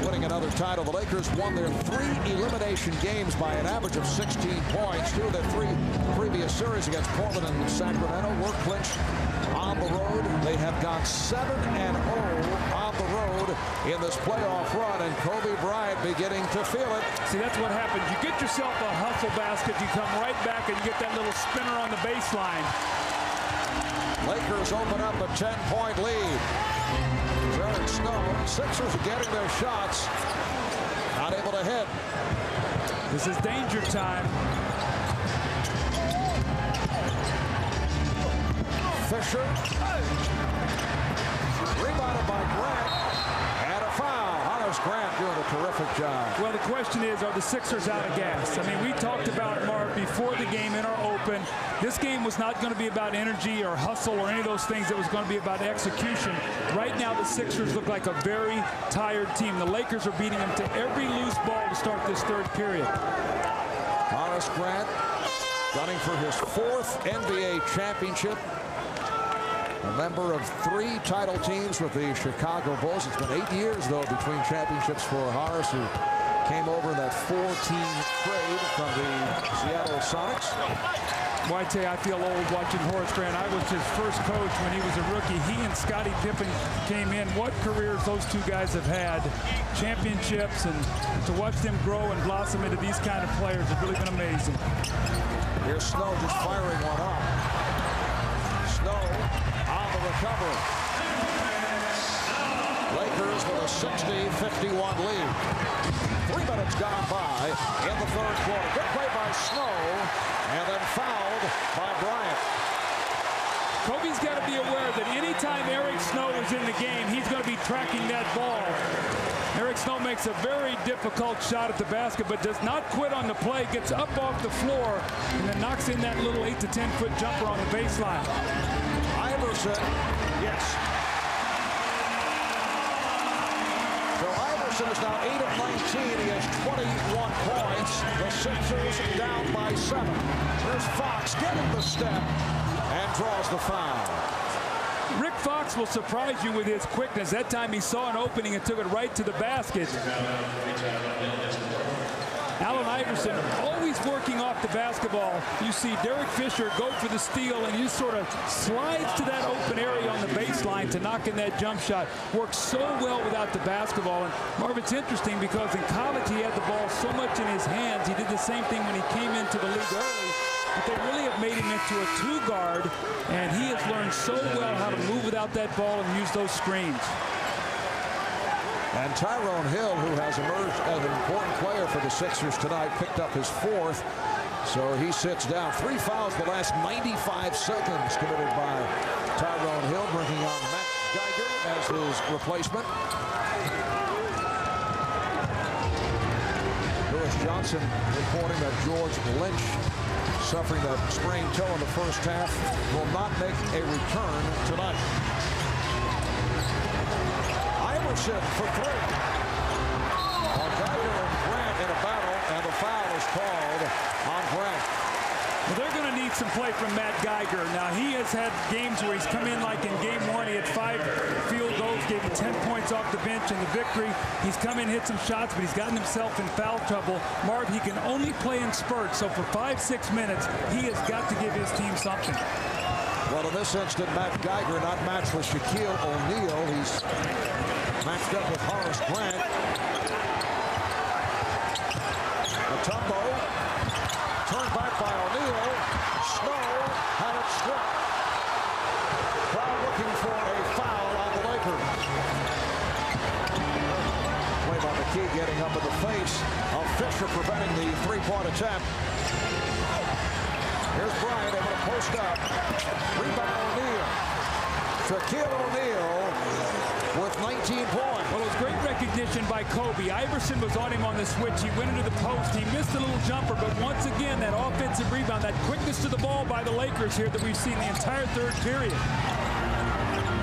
winning another title. The Lakers won their 3 elimination games by an average of 16 points. 2 of their 3 previous series against Portland and Sacramento were clinched on the road. They have gone 7-0 on the road in this playoff run, and Kobe Bryant beginning to feel it. See, that's what happens. You get yourself a hustle basket, you come right back and you get that little spinner on the baseline. Lakers open up a 10-point lead. Eric Snow, Sixers are getting their shots. Not able to hit. This is danger time. Fisher. Rebounded by Grant. And a foul. Horace Grant doing a terrific job. Well, the question is, are the Sixers out of gas? I mean, we talked about, Marv, before the game in our open. This game was not going to be about energy or hustle or any of those things. It was going to be about execution. Right now, the Sixers look like a very tired team. The Lakers are beating them to every loose ball to start this third period. Horace Grant gunning for his 4th NBA championship. A member of 3 title teams with the Chicago Bulls. It's been 8 years, though, between championships for Horace, who came over in that 4-team trade from the Seattle Sonics. Well, I tell you, I feel old watching Horace Grant. I was his first coach when he was a rookie. He and Scottie Pippen came in. What careers those 2 guys have had. Championships, and to watch them grow and blossom into these kind of players has really been amazing. Here's Snow just firing one up. Snow on the recovery. Lakers with a 60-51 lead. 3 minutes gone by in the third quarter. Good play by Snow, and then fouled by Bryant. Kobe's got to be aware that anytime Eric Snow is in the game, he's going to be tracking that ball. Eric Snow makes a very difficult shot at the basket, but does not quit on the play, gets up off the floor, and then knocks in that little 8 to 10 foot jumper on the baseline. Iverson, yes. So Iverson is now 8 of 19. He has 21 points. The Sixers down by 7. There's Fox getting the step and draws the foul. Rick Fox will surprise you with his quickness. That time he saw an opening and took it right to the basket. Allen Iverson always working off the basketball. You see Derek Fisher go for the steal, and he sort of slides to that open area on the baseline to knock in that jump shot. Works so well without the basketball. And Marv, it's interesting because in college he had the ball so much in his hands. He did the same thing when he came into the league early. But they really have made him into a 2-guard, and he has learned so well how to move without that ball and use those screens. And Tyrone Hill, who has emerged as an important player for the Sixers tonight, picked up his 4th. So he sits down. 3 fouls the last 95 seconds committed by Tyrone Hill, bringing on Matt Geiger as his replacement. Lewis Johnson reporting that George Lynch, suffering that sprained toe in the first half, will not make a return tonight. Iverson for 3. Geiger and Grant in a battle, and the foul is called on Grant. Well, they're going to need some play from Matt Geiger. Now, he has had games where he's come in like in game 1. He had 5 field goals, gave him 10 points off the bench in the victory. He's come in, hit some shots, but he's gotten himself in foul trouble. Marv, he can only play in spurts. So for 5-6 minutes, he has got to give his team something. Well, in this instant, Matt Geiger not matched with Shaquille O'Neal. He's matched up with Horace Grant. Mutombo turned back by O'Neal. Snow had it struck. Crowd looking for a foul on the Lakers. Play by McKee getting up in the face of Fisher, preventing the 3-point attempt. Here's Bryant able to post up. Rebound O'Neal. Shaquille O'Neal with 19 points. Well, it was great recognition by Kobe. Iverson was on him on the switch. He went into the post. He missed a little jumper, but once again, that offensive rebound, that quickness to the ball by the Lakers here that we've seen the entire third period.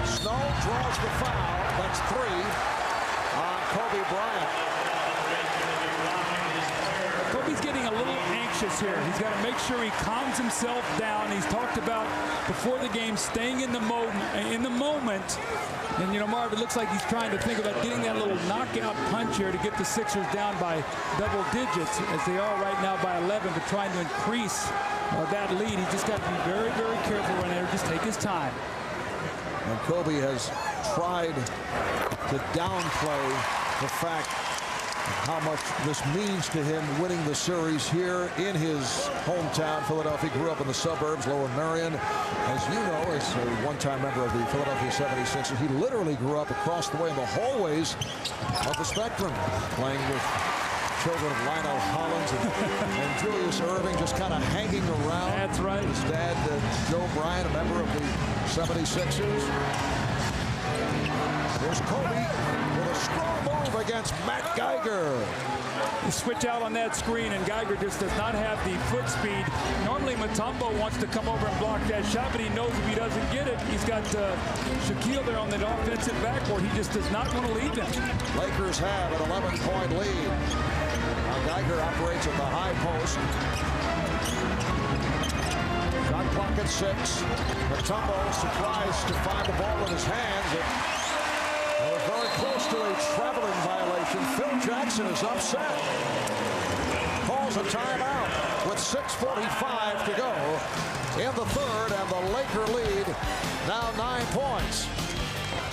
Snow draws the foul. That's 3 on Kobe Bryant. Kobe's getting a little anxious anxious here. He's got to make sure he calms himself down. He's talked about before the game staying in the moment. And, you know, Marv, it looks like he's trying to think about getting that little knockout punch here to get the Sixers down by double digits, as they are right now by 11, but trying to increase that lead. He just got to be very, very careful right there. Just take his time. And Kobe has tried to downplay the fact how much this means to him winning the series here in his hometown, Philadelphia. Grew up in the suburbs, Lower Merion. As you know, as a one-time member of the Philadelphia 76ers, he literally grew up across the way in the hallways of the Spectrum, playing with children of Lionel Hollins and Julius Erving, just kind of hanging around. That's right. His dad, Joe Bryant, a member of the 76ers. There's Kobe with a strong move against Matt Geiger. You switch out on that screen, and Geiger just does not have the foot speed. Normally, Mutombo wants to come over and block that shot, but he knows if he doesn't get it, he's got Shaquille there on the offensive backboard. He just does not want to leave him. Lakers have an 11-point lead. Now Geiger operates at the high post. Shot clock at 6. Mutombo surprised to find the ball in his hands. We're very close to a traveling violation. Phil Jackson is upset. Calls a timeout with 6:45 to go in the third, and the Laker lead now 9 points.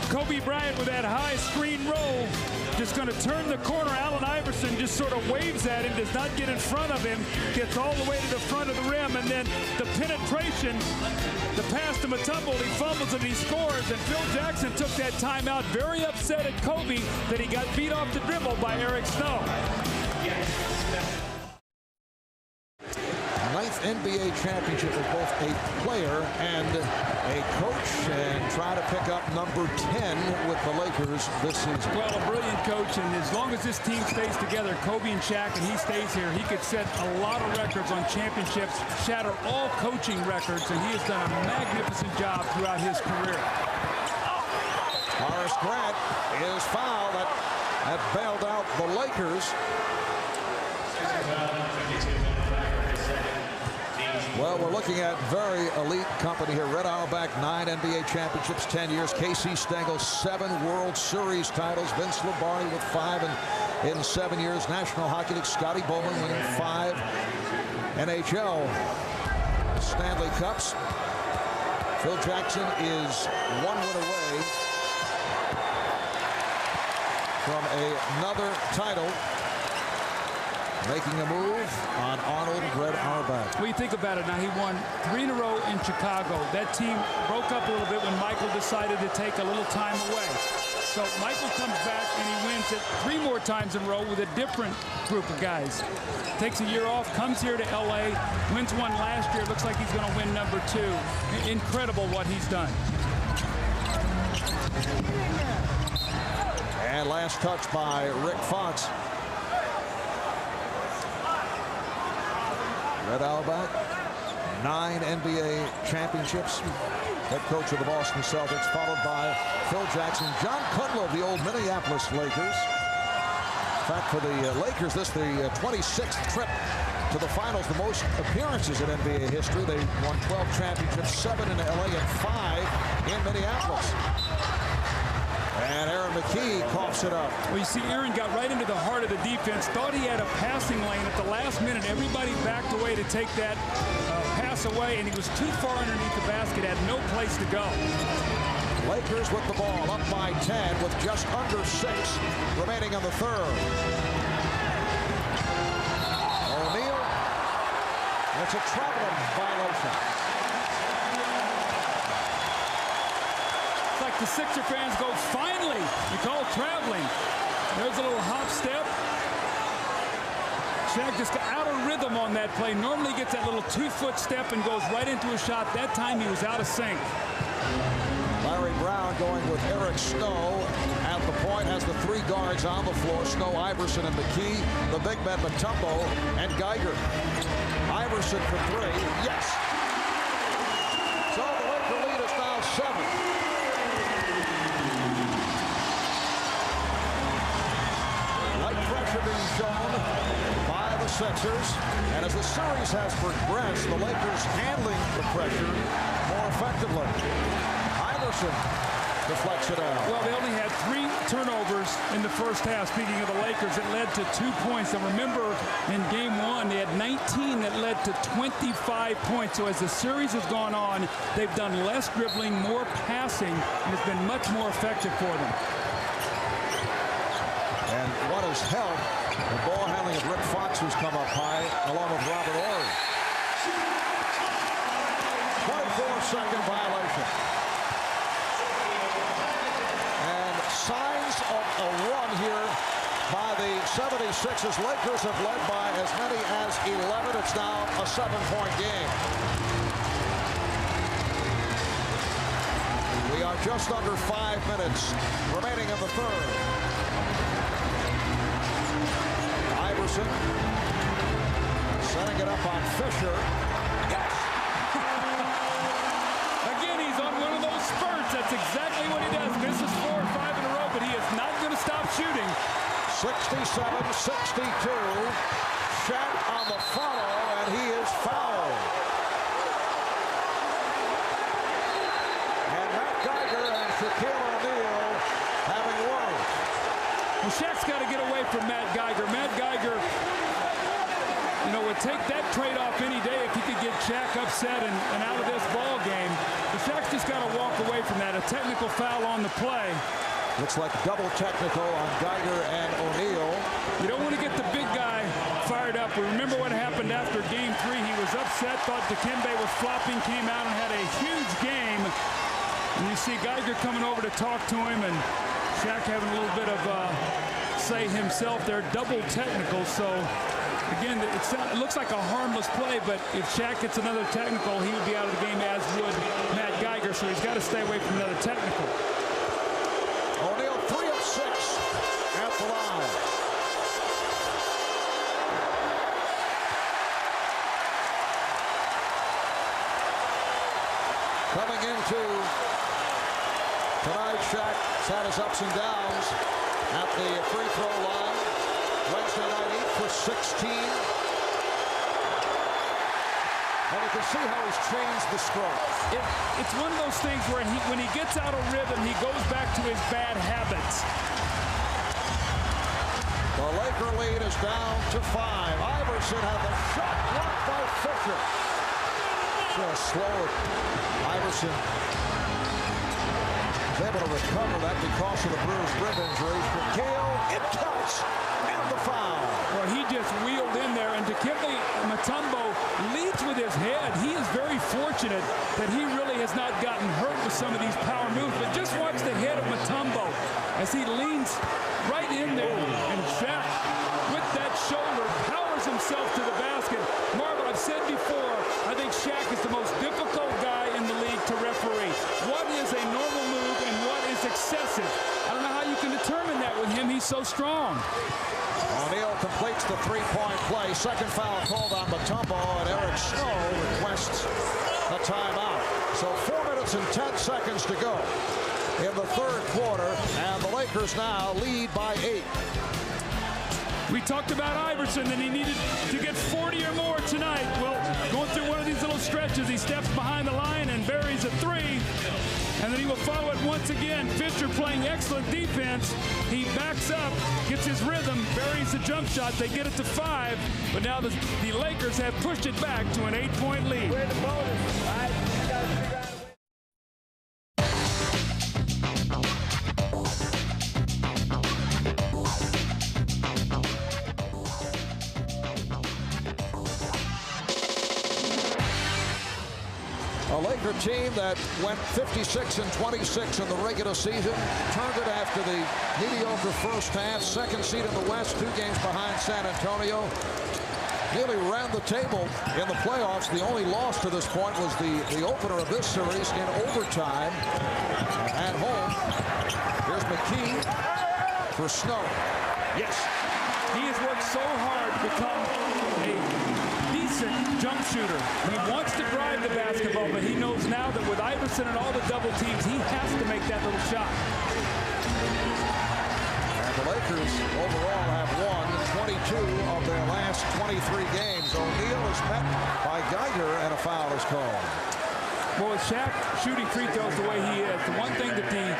Kobe Bryant with that high screen roll, just going to turn the corner. Allen Iverson just sort of waves at him, does not get in front of him, gets all the way to the front of the rim, and then the penetration, the pass to Mutombo, he fumbles and he scores, and Phil Jackson took that timeout, very upset at Kobe that he got beat off the dribble by Eric Snow. 9th NBA championship as both a player and a coach, and try to pick up number 10 with the Lakers this season. Well, a brilliant coach, and as long as this team stays together, Kobe and Shaq, and he stays here, he could set a lot of records on championships, shatter all coaching records, and he has done a magnificent job throughout his career. Horace Grant is fouled. That bailed out the Lakers. Well, we're looking at very elite company here. Red Auerbach, 9 NBA championships, 10 years. Casey Stengel, 7 World Series titles. Vince Lombardi with 5 in 7 years. National Hockey League, Scotty Bowman winning 5 NHL Stanley Cups. Phil Jackson is 1 win away from another title. Making a move on Arnold Red Auerbach. Well, you think about it now. He won 3 in a row in Chicago. That team broke up a little bit when Michael decided to take a little time away. So Michael comes back and he wins it 3 more times in a row with a different group of guys. Takes a year off, comes here to LA, wins one last year. Looks like he's going to win number 2. Incredible what he's done. And last touch by Rick Fox. Red Auerbach, 9 NBA championships. Head coach of the Boston Celtics, followed by Phil Jackson. John Kudlow, the old Minneapolis Lakers. In fact, for the Lakers, this the 26th trip to the finals, the most appearances in NBA history. They won 12 championships, 7 in LA and 5 in Minneapolis. And Aaron McKee coughs it up. Well, you see, Aaron got right into the heart of the defense, thought he had a passing lane at the last minute. Everybody backed away to take that pass away, and he was too far underneath the basket, had no place to go. Lakers with the ball, up by 10 with just under 6 remaining in the third. O'Neal, that's a traveling violation. Like the Sixer fans go, finally, you call it traveling. There's a little hop step. Shaq just got out of rhythm on that play. Normally gets that little 2-foot step and goes right into a shot. That time he was out of sync. Larry Brown going with Eric Snow at the point, has the 3 guards on the floor. Snow, Iverson, and McKee. The big men, Mutombo and Geiger. Iverson for 3. Yes. So the Laker lead is now 7. Pressure being shown by the Sixers, and as the the series has progressed, the Lakers handling the pressure more effectively. Iverson deflects it out. Well, they only had 3 turnovers in the first half. Speaking of the Lakers, it led to 2 points. And remember, in game 1, they had 19 that led to 25 points. So as the series has gone on, they've done less dribbling, more passing, and it's been much more effective for them. And what has helped the ball handling of Rick Fox, who's come up high, along with Robert Horry. 24-second violation. And signs of a run here by the 76ers. Lakers have led by as many as 11. It's now a 7-point game. We are just under 5 minutes remaining in the third. Iverson setting it up on Fisher. Yes! Again, he's on one of those spurts. That's exactly what he does. Misses 4 or 5 in a row, but he is not going to stop shooting. 67-62. Shaq on the follow, and he is fouled. And Matt Geiger and Shaquille O'Neal having words. Well, Shaq's got to get away from Matt Geiger. Matt Geiger, you know, would take that trade-off any day if he could get Shaq upset and out of this ball game. But Shaq's just got to walk away from that. A technical foul on the play. Looks like double technical on Geiger and O'Neal. You don't want to get the big guy fired up. We remember what happened after game 3. He was upset, thought Dikembe was flopping, came out and had a huge game. And you see Geiger coming over to talk to him, and Shaq having a little bit of say himself there, double technical. So again, it looks like a harmless play, but if Shaq gets another technical, he would be out of the game, as would Matt Geiger. So he's got to stay away from another technical. O'Neal 3 of 6 at the line. Coming into tonight, Shaq's had his ups and downs at the free throw line. Wednesday night, 8 for 16. And you can see how he's changed the stroke. It's one of those things where when he gets out of rhythm, he goes back to his bad habits. The Laker lead is down to 5. Iverson had the shot blocked by Fisher. Just slow it. Iverson was able to recover that because of the bruised rib injury. Shaquille, it counts, and the foul. Well, he just wheeled in there, and Dikembe Mutombo leads with his head. He is very fortunate that he really has not gotten hurt with some of these power moves. But just watch the head of Mutombo as he leans right in there, and Shaq, with that shoulder, powers himself to the basket. Marvel, I've said before, I think Shaq is the most difficult guy in the league to referee. What is a normal move and what is excessive? I don't know how you can determine that with him. He's so strong. O'Neal completes the three-point play. Second foul called on Mutombo, and Eric Snow requests a timeout. So 4 minutes and 10 seconds to go in the third quarter, and the Lakers now lead by 8. We talked about Iverson, and he needed to get 40 or more tonight. Well, going through one of these little stretches, he steps behind the line and buries a 3. And then he will follow it once again. Fisher playing excellent defense. He backs up, gets his rhythm, buries the jump shot. They get it to 5. But now the Lakers have pushed it back to an 8-point lead. We're in the bonus. All right, you got to figure out a way. A Laker team that went 56-26 in the regular season, turned it after the mediocre first half, second seed in the West, 2 games behind San Antonio. Nearly ran the table in the playoffs. The only loss to this point was the opener of this series in overtime at home. Here's McKee for Snow. Yes, he has worked so hard to become a decent jump shooter. He wants to drive the basketball, but he knows now that with Iverson and all the double teams, he has to make that little shot. And The Lakers overall have won 22 of their last 23 games. O'Neal is met by Geiger, and a foul is called. Well, with Shaq shooting free throws the way he is, the one thing that the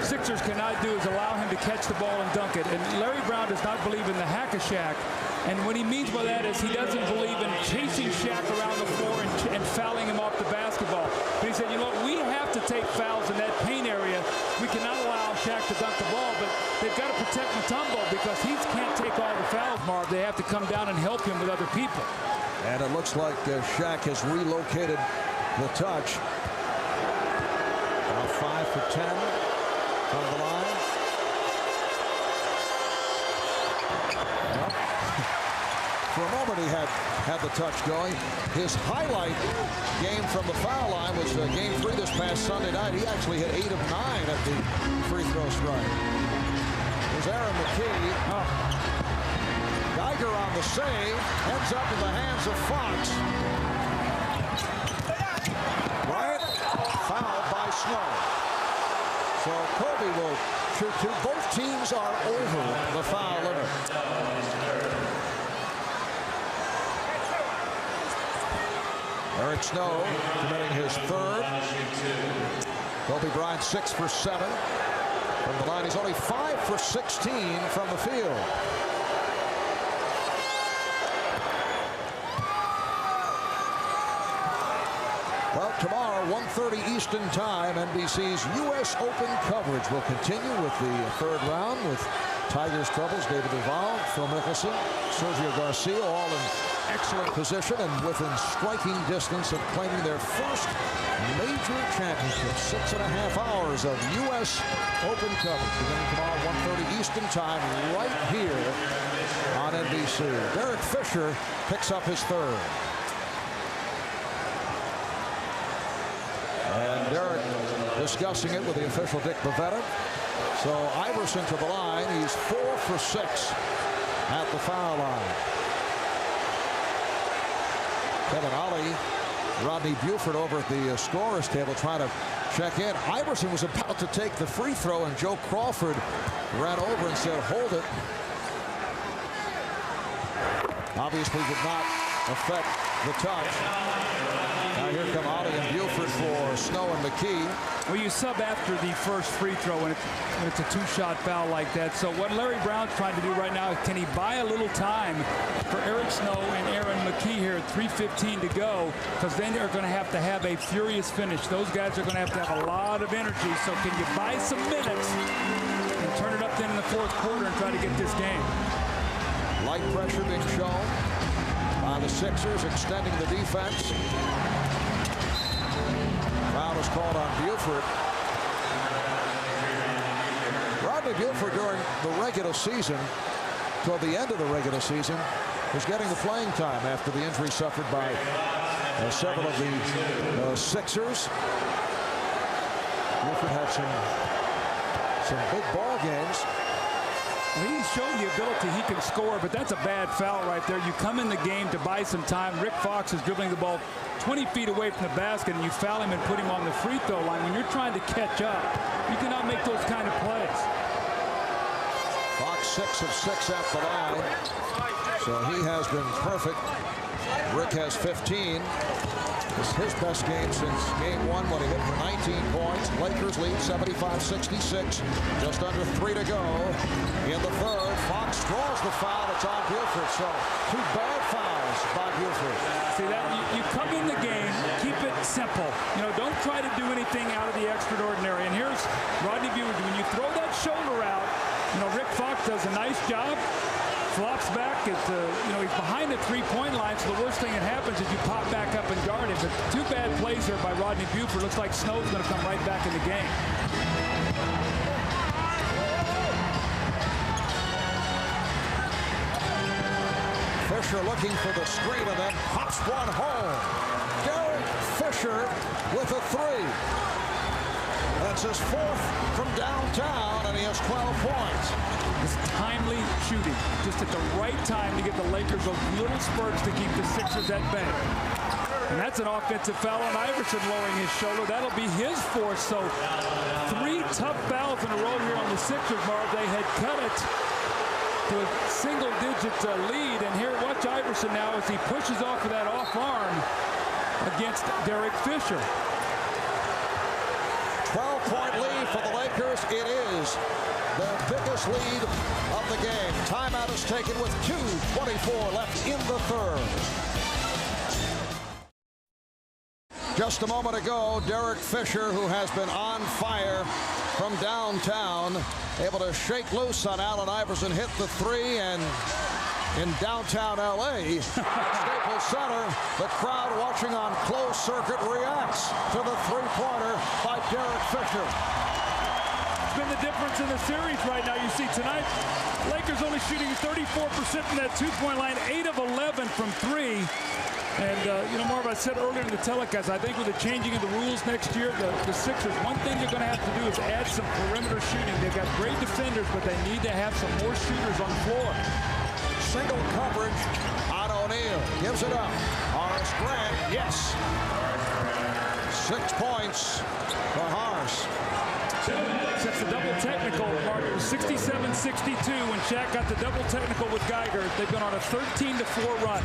Sixers cannot do is allow him to catch the ball and dunk it. And Larry Brown does not believe in the hack-a-Shaq. And what he means by that is he doesn't believe in chasing Shaq around the floor and fouling him off the basketball. But he said, you know what, we have to take fouls in that paint area. We cannot allow Shaq to dunk the ball, but they've got to protect Mutombo because he can't take all the fouls, Marv. They have to come down and help him with other people. And it looks like Shaq has relocated the touch. Now 5 for 10 from the line. Well, for a moment he had the touch going. His highlight game from the foul line was game 3 this past Sunday night. He actually hit 8 of 9 at the free throw strike. There's Aaron McKee. Geiger on the save, ends up in the hands of Fox. Bryant fouled by Snow. So Kobe will shoot 2. Both teams are over the foul limit. Eric Snow committing his 3rd. Kobe Bryant 6 for 7 from the line. He's only 5 for 16 from the field. Well, tomorrow, 1:30 Eastern Time, NBC's U.S. Open coverage will continue with the 3rd round with Tigers' troubles. David Duval, Phil Mickelson, Sergio Garcia, all in excellent position and within striking distance of claiming their first major championship. 6.5 hours of U.S. Open coverage beginning tomorrow, 1:30 Eastern Time, right here on NBC. Derek Fisher picks up his 3rd. And Derek discussing it with the official Dick Bavetta. So Iverson to the line. He's 4 for 6 at the foul line. Kevin Ollie, Rodney Buford over at the scorer's table trying to check in. Iverson was about to take the free throw, and Joe Crawford ran over and said, hold it. Obviously did not affect the touch. Now here come Ollie and Buford for Snow and McKee. Well, you sub after the first free throw when it's a 2-shot foul like that. So what Larry Brown's trying to do right now is can he buy a little time for Eric Snow and Aaron McKee here at 3:15 to go, because then they're going to have a furious finish. Those guys are going to have a lot of energy. So can you buy some minutes and turn it up then in the 4th quarter and try to get this game? Light pressure being shown by the Sixers, extending the defense. Foul is called on Buford. Rodney Buford during the regular season, toward the end of the regular season, was getting the playing time after the injury suffered by several of the Sixers. Buford had some big ball games. He's shown the ability he can score, but that's a bad foul right there. You come in the game to buy some time. Rick Fox is dribbling the ball 20 feet away from the basket, and you foul him and put him on the free throw line. When you're trying to catch up, you cannot make those kind of plays. Fox 6 of 6 at the line, so he has been perfect. Rick has 15. This is his best game since game 1 when he hit for 19 points. Lakers lead 75-66. Just under 3 to go in the 3rd. Fox draws the foul. It's on Buford. So 2 bad fouls by Buford. See that you come in the game, keep it simple. You know, don't try to do anything out of the extraordinary. And here's Rodney Buford. When you throw that shoulder out, you know, Rick Fox does a nice job. Flops back at he's behind the 3-point line, so the worst thing that happens is you pop back up and guard him. But 2 bad plays here by Rodney Buford. Looks like Snow's going to come right back in the game. Fisher looking for the screen and then pops one home. Derek Fisher with a 3. That's his 4th from downtown, and he has 12 points. It's timely shooting, just at the right time to get the Lakers those little spurts to keep the Sixers at bay. And that's an offensive foul on Iverson, lowering his shoulder. That'll be his fourth. So 3 tough fouls in a row here on the Sixers, Marv. They had cut it to a single-digit lead. And here, watch Iverson now as he pushes off of that off arm against Derek Fisher. 12-point lead for the Lakers. It is the biggest lead of the game. Timeout is taken with 2:24 left in the third. Just a moment ago, Derek Fisher, who has been on fire from downtown, able to shake loose on Allen Iverson, hit the 3, and in downtown L.A., Staples Center, the crowd watching on closed circuit reacts to the three-pointer by Derek Fisher. It's been the difference in the series right now. You see tonight, Lakers only shooting 34% from that two-point line, 8 of 11 from 3. And, you know, Marv, I said earlier in the telecast, I think with the changing of the rules next year, the Sixers, one thing they're going to have to do is add some perimeter shooting. They've got great defenders, but they need to have some more shooters on the floor. Single coverage on O'Neal. Gives it up. Horace Grant, yes. 6 points for Horace. Since the double technical, Mark, it was 67-62 when Shaq got the double technical with Geiger. They've been on a 13-4 run.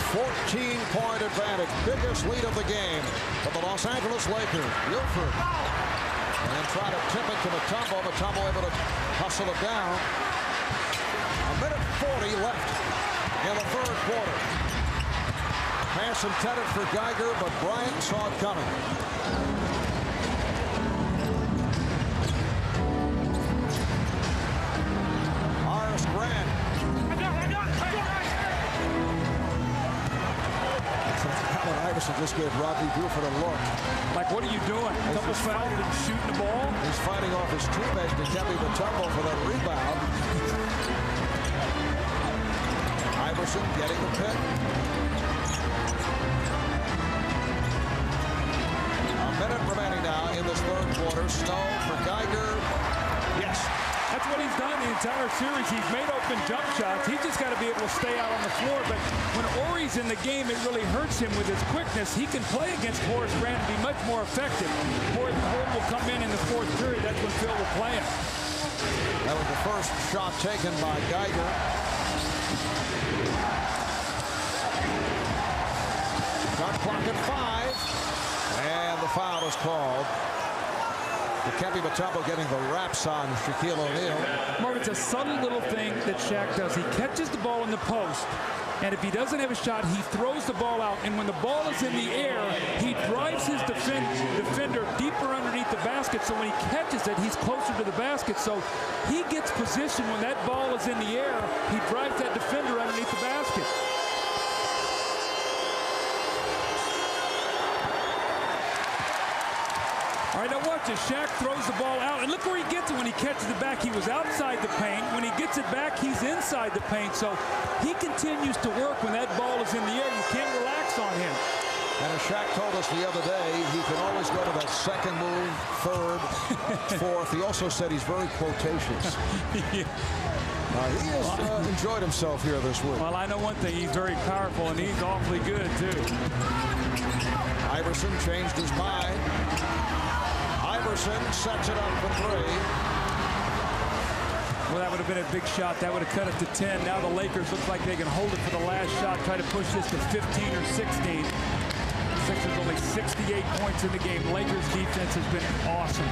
14-point advantage. Biggest lead of the game for the Los Angeles Lakers. Ilford. And then try to tip it to Mutombo. Mutombo able to hustle it down. A minute 40 left in the third quarter. Pass intended for Geiger, but Bryant saw it coming. Horace Grant. Allen Iverson just gave Rodney Buford a look. Like, what are you doing? A couple fouls and shooting the ball? He's fighting off his teammate, Dikembe Mutombo, for that rebound. Iverson getting the pick. A minute remaining now in this third quarter. Snow for Geiger. Yes. That's what he's done the entire series. He's made open jump shots. He's just got to be able to stay out on the floor. But when Horry's in the game, it really hurts him with his quickness. He can play against Horace Grant and be much more effective. Horry will come in the fourth period. That's when Phil will play him. That was the first shot taken by Geiger. Shot clock at 5. And the foul is called. Dikembe Mutombo getting the wraps on Shaquille O'Neal. Marv, it's a subtle little thing that Shaq does. He catches the ball in the post, and if he doesn't have a shot, he throws the ball out. And when the ball is in the air, he drives his defender deeper underneath the basket. So when he catches it, he's closer to the basket. So he gets position when that ball is in the air. He drives that defender underneath the basket. All right, now watch it. Shaq throws the ball out, and look where he gets it when he catches it back. He was outside the paint. When he gets it back, he's inside the paint. So he continues to work when that ball is in the air. You can't relax on him. And as Shaq told us the other day, he can always go to that second move, third, fourth. He also said he's very quotacious. Yeah. He has enjoyed himself here this week. Well, I know one thing. He's very powerful, and he's awfully good, too. Iverson changed his mind. Iverson sets it up for 3. Well, that would have been a big shot. That would have cut it to 10. Now the Lakers look like they can hold it for the last shot, try to push this to 15 or 16. Sixers only 68 points in the game. Lakers defense has been awesome.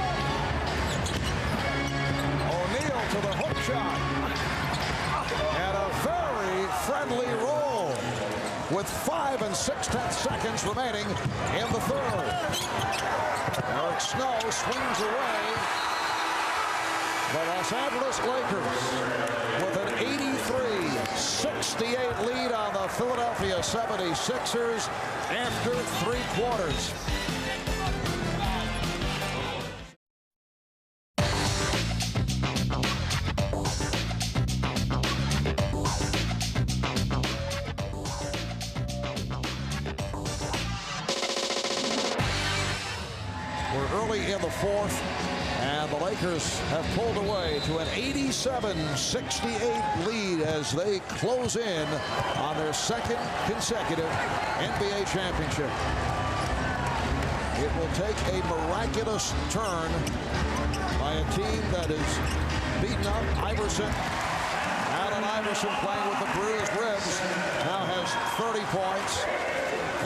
O'Neal to the hook shot. And a very friendly roll with 5 6/10 seconds remaining in the third. Eric Snow swings away. The Los Angeles Lakers with an 83-68 lead on the Philadelphia 76ers after 3 quarters. In the fourth, and the Lakers have pulled away to an 87-68 lead as they close in on their second consecutive NBA championship. It will take a miraculous turn by a team that is beaten up. Allen Iverson playing with the bruised ribs now has 30 points.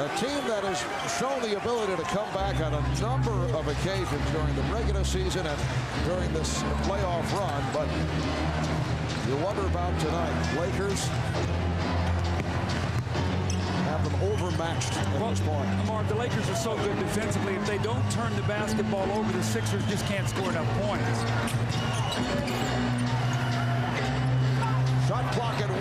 A team that has shown the ability to come back on a number of occasions during the regular season and during this playoff run, but you wonder about tonight. Lakers have them overmatched at this point. Mark, the Lakers are so good defensively. If they don't turn the basketball over, the Sixers just can't score enough points. Shot clock at 1.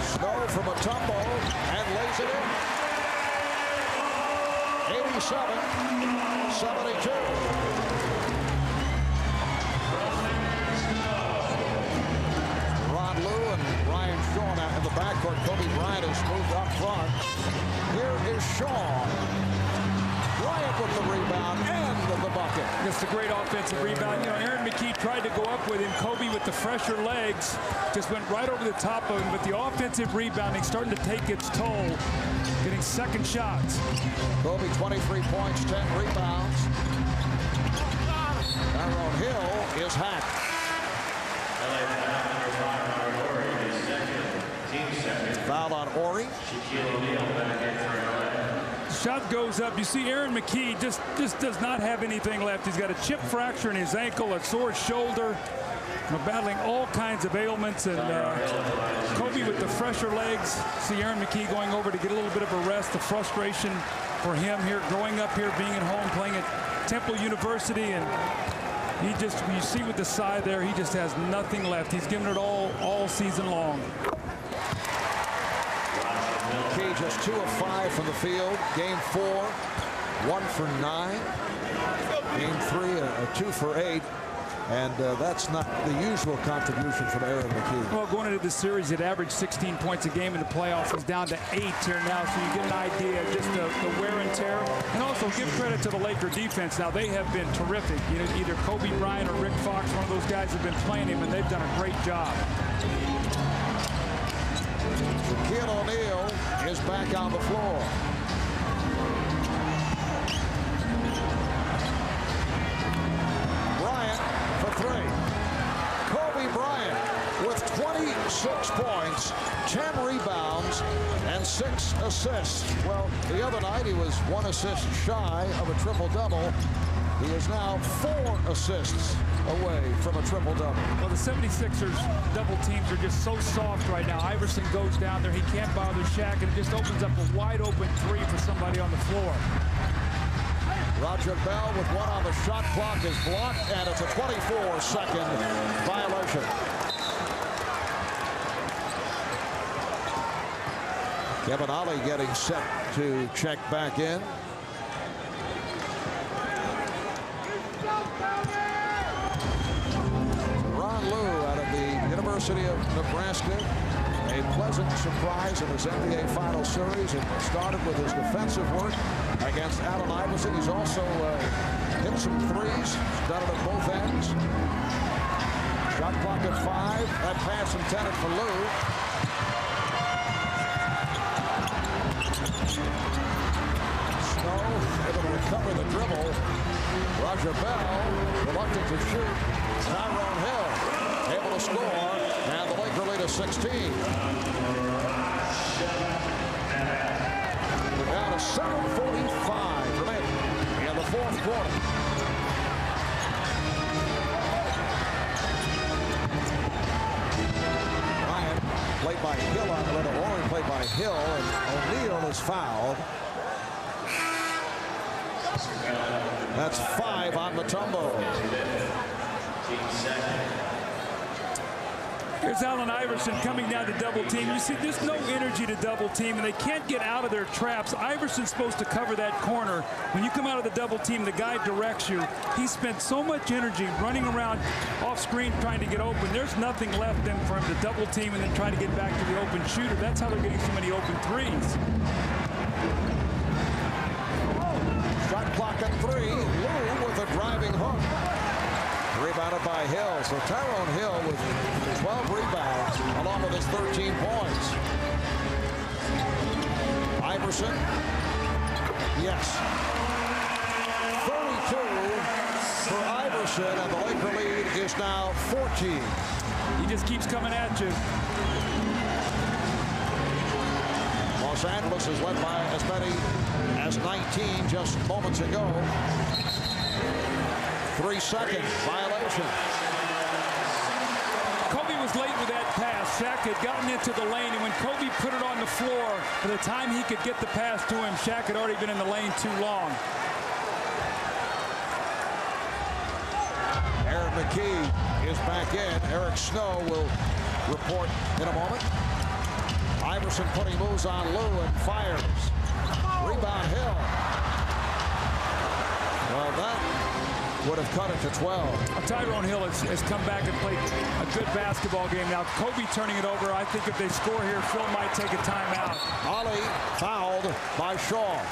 Snow from a tumble and lays it in. 87-72. Ron Lou and Ryan Shaw out in the backcourt. Kobe Bryant has moved up front. Here is Shaw. Bryant with the rebound and the bucket. It's a great offensive rebound. You know, Aaron McKee tried to go up with him. Kobe with the fresher legs just went right over the top of him. But the offensive rebounding starting to take its toll. Getting second shots. Kobe 23 points, 10 rebounds. Tyrone Hill is hacked. Foul on Ori. Shot goes up. You see Aaron McKee just does not have anything left. He's got a chip fracture in his ankle, a sore shoulder. Battling all kinds of ailments, and Kobe with the fresher legs. See Aaron McKee going over to get a little bit of a rest. The frustration for him here, growing up here, being at home, playing at Temple University, and he just, you see with the side there, he just has nothing left. He's given it all season long. McKee just 2 of 5 from the field. Game 4, 1 for 9. Game 3, a 2 for 8. And that's not the usual contribution from Aaron McKee. Well, going into this series, it averaged 16 points a game in the playoffs. He's down to 8 here now, so you get an idea of just the wear and tear. And also give credit to the Laker defense. Now, they have been terrific. You know, either Kobe Bryant or Rick Fox, one of those guys have been playing him, and they've done a great job. Shaquille O'Neal is back on the floor. Kobe Bryant with 26 points, 10 rebounds, and 6 assists. Well, the other night he was 1 assist shy of a triple-double. He is now 4 assists away from a triple-double. Well, the 76ers double teams are just so soft right now. Iverson goes down there. He can't bother Shaq, and it just opens up a wide-open 3 for somebody on the floor. Roger Bell with 1 on the shot clock is blocked, and it's a 24-second violation. Kevin Ollie getting set to check back in. Ron Lou out of the University of Nebraska. A pleasant surprise in his NBA Finals series. It started with his defensive work against Allen Iverson. He's also hit some threes. He's done it at both ends. Shot clock at 5. That pass intended for Lou. Snow able to recover the dribble. Roger Bell reluctant to shoot. Tyrone Hill able to score. And the Laker lead is 16. We're down to 7:45 remaining in the 4th quarter. Bryant played by Hill on the red. Ori played by Hill, and O'Neal is fouled. That's 5 on Mutombo. Here's Allen Iverson coming down to double team. You see, there's no energy to double team, and they can't get out of their traps. Iverson's supposed to cover that corner. When you come out of the double team, the guy directs you. He spent so much energy running around off screen trying to get open. There's nothing left then for him to double team and then try to get back to the open shooter. That's how they're getting so many open threes. Shot clock at 3. Lou with a driving hook. 3 rebounded by Hill. So Tyrone Hill with 12 rebounds along with his 13 points. Iverson. Yes. 32 for Iverson, and the Laker lead is now 14. He just keeps coming at you. Los Angeles is led by as many as 19 just moments ago. 3-second violation. Kobe was late with that pass. Shaq had gotten into the lane, and when Kobe put it on the floor, by the time he could get the pass to him, Shaq had already been in the lane too long. Aaron McKee is back in. Eric Snow will report in a moment. Iverson putting moves on Lou and fires. Rebound Hill. Well, that would have cut it to 12. Tyrone Hill has come back and played a good basketball game. Now, Kobe turning it over. I think if they score here, Phil might take a timeout. Ali fouled by Shaw.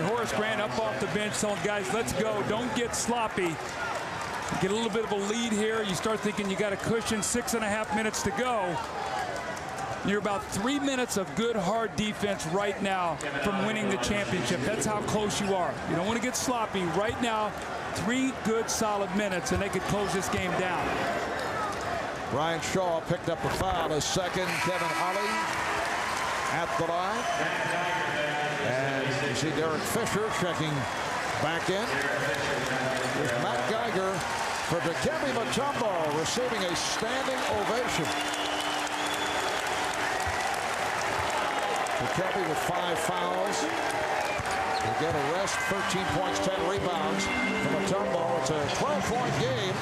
Horace Grant up off the bench telling guys, let's go. Don't get sloppy. Get a little bit of a lead here. You start thinking you got a cushion, 6.5 minutes to go. You're about 3 minutes of good, hard defense right now from winning the championship. That's how close you are. You don't want to get sloppy. Right now, 3 good, solid minutes, and they could close this game down. Ryan Shaw picked up the foul. His second. Kevin Ollie at the line. And you see Derek Fisher checking back in. There's Matt Geiger for Dikembe Mutombo receiving a standing ovation. Dikembe with 5 fouls. He'll get a rest, 13 points, 10 rebounds for Mutombo. It's a 12-point game,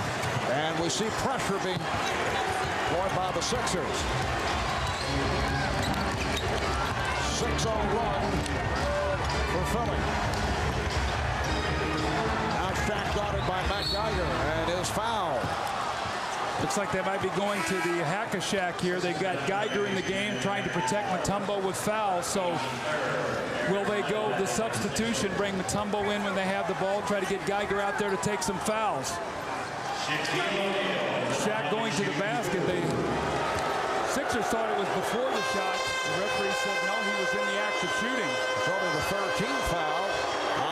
and we see pressure being employed by the Sixers. 6-0 run for Philly. Now Shaq guarded by Matt Geiger, and is fouled. Looks like they might be going to the hack-a-shack here. They've got Geiger in the game trying to protect Mutombo with fouls. So will they go the substitution, bring Mutombo in when they have the ball, try to get Geiger out there to take some fouls? Shaq going to the basket. The Sixers thought it was before the shot. The referee said no, he was in the act of shooting. It's only the 13th foul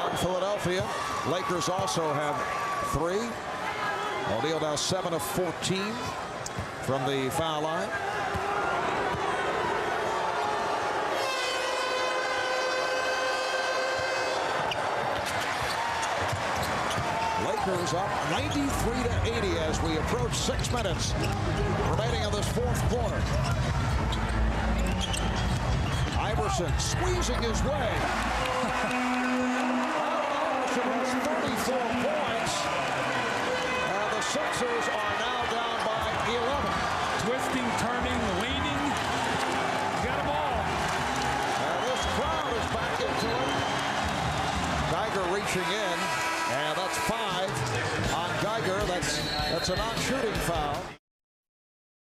on Philadelphia. Lakers also have 3. O'Neal now 7 of 14 from the foul line. Lakers up 93-80 as we approach 6 minutes remaining in this 4th quarter. Iverson squeezing his way. Iverson has 34 points. And the Sixers are now down by 11. Twisting, turning, leaning. Got them all. And this crowd is back into it. Geiger reaching in. And that's 5 on Geiger. That's a non-shooting foul.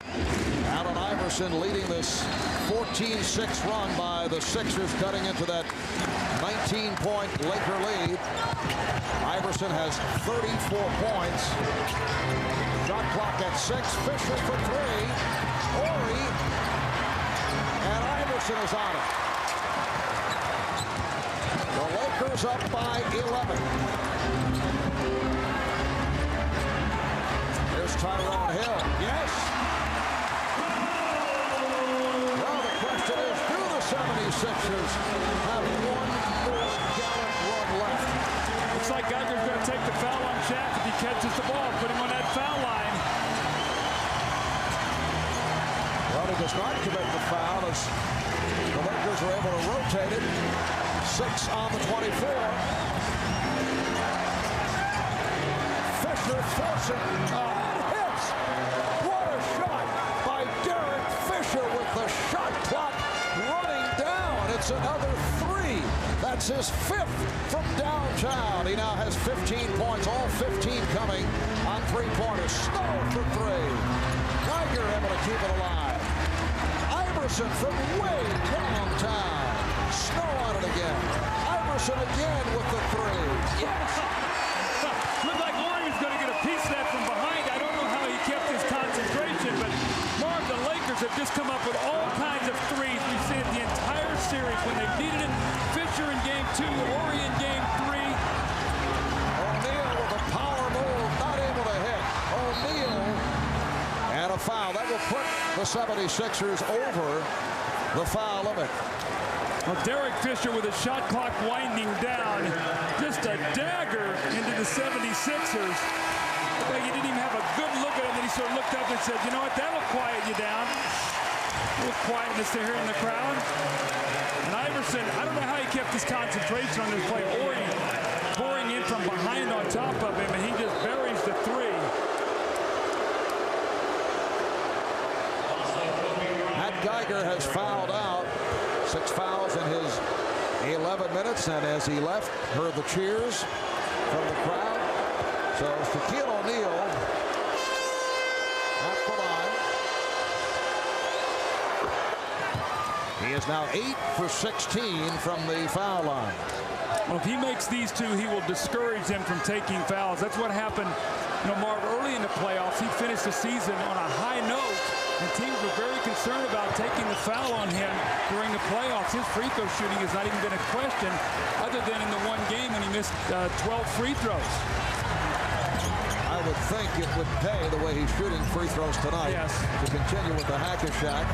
Allen Iverson leading this 14-6 run by the Sixers, cutting into that 19-point Laker lead. Iverson has 34 points. Shot clock at 6. Fisher for 3. Horry. And Iverson is on it. The Lakers up by 11. Here's Tyrone Hill. Yes. Well, the question is, do the 76ers have one more gallant run left? Looks like Geiger's going to take the foul on Shaq if he catches the ball. Put him on that foul line. Well, he does not commit the foul as the Lakers are able to rotate it. 6 on the 24. Fisher forcing. Hits. What a shot by Derek Fisher with the shot clock running down. It's another 3. That's his 5th from downtown. He now has 15 points, all 15 coming on 3-pointers. Snow for 3. Geiger able to keep it alive. Iverson from way downtown. Snow on it again. Iverson again with the 3. Yes! Look 76ers have just come up with all kinds of threes. We've seen it the entire series when they've needed it. Fisher in game 2, Horry in game 3. O'Neal with a power move, not able to hit. O'Neal and a foul. That will put the 76ers over the foul limit. Well, Derek Fisher with a shot clock winding down. Just a dagger into the 76ers. Like he didn't even have a good look at him. Then he sort of looked up and said, you know what, that'll quiet you down. A little quietness there in the crowd. And Iverson, I don't know how he kept his concentration on this play. Horry pouring in from behind on top of him, and he just buries the 3. Matt Geiger has fouled out. 6 fouls in his 11 minutes, and as he left, heard the cheers from the crowd. So Shaquille O'Neal at the line. He is now 8 for 16 from the foul line. Well, if he makes these 2, he will discourage them from taking fouls. That's what happened, you know, Marv, early in the playoffs. He finished the season on a high note, and teams were very concerned about taking the foul on him during the playoffs. His free throw shooting has not even been a question, other than in the one game when he missed 12 free throws. I would think it would pay the way he's shooting free throws tonight. Yes. To continue with the hack-a-shack.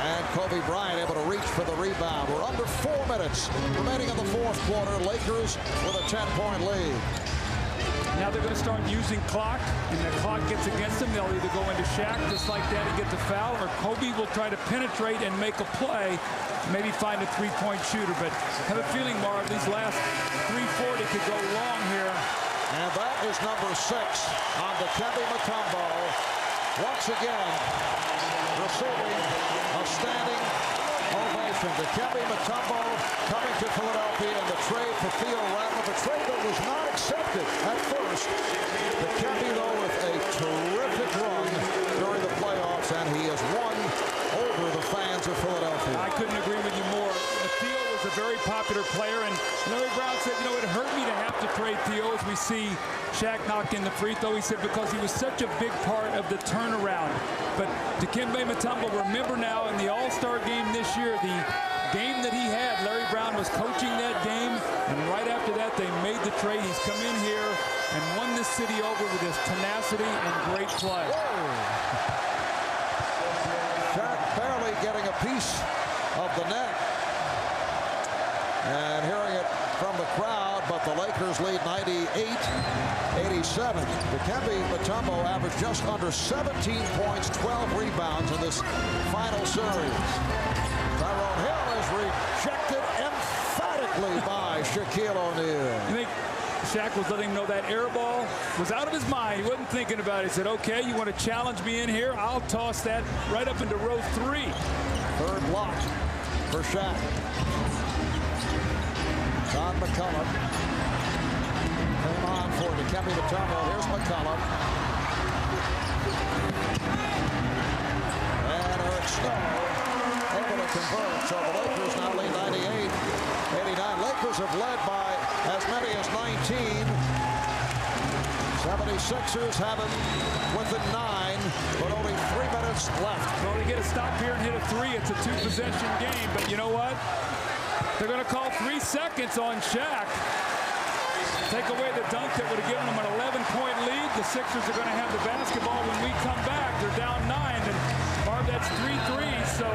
And Kobe Bryant able to reach for the rebound. We're under 4 minutes remaining in the 4th quarter. Lakers with a 10-point lead. Now they're going to start using clock, and the clock gets against them. They'll either go into Shaq just like that and get the foul, or Kobe will try to penetrate and make a play, maybe find a 3-point shooter. But I have a feeling, Marv, these last 3:40 could go long here. And that is number 6 on the Dikembe Mutombo. Once again, receiving a standing ovation. Dikembe Mutombo coming to Philadelphia in the trade for Theo Radler. The trade that was not accepted at first. Dikembe, though, with a terrific run during the playoffs, and he has won over the fans of Philadelphia. I couldn't agree with you more. Theo was a very popular player, and Larry Brown said, you know, it hurt me to have to trade Theo as we see Shaq knock in the free throw. He said because he was such a big part of the turnaround. But Dikembe Mutombo, remember now in the All-Star game this year, the game that he had, Larry Brown was coaching that game, and right after that they made the trade. He's come in here and won this city over with his tenacity and great play. Shaq barely getting a piece of the net. And hearing it from the crowd, but the Lakers lead 98-87. Dikembe Mutombo averaged just under 17 points, 12 rebounds in this final series. Tyrone Hill is rejected emphatically by Shaquille O'Neal. You think Shaq was letting him know that air ball was out of his mind? He wasn't thinking about it. He said, okay, you want to challenge me in here? I'll toss that right up into row 3. Third block for Shaq. Don McCullough came on for Dikembe Mutombo. Here's McCullough. And Eric Snow able to convert. So the Lakers now lead 98-89. Lakers have led by as many as 19. 76ers have it within 9, but only 3 minutes left. Well, they get a stop here and hit a 3. It's a 2-possession game, but you know what? They're going to call 3 seconds on Shaq. Take away the dunk that would have given them an 11-point lead. The Sixers are going to have the basketball when we come back. They're down 9, and Barb, that's 3 threes, so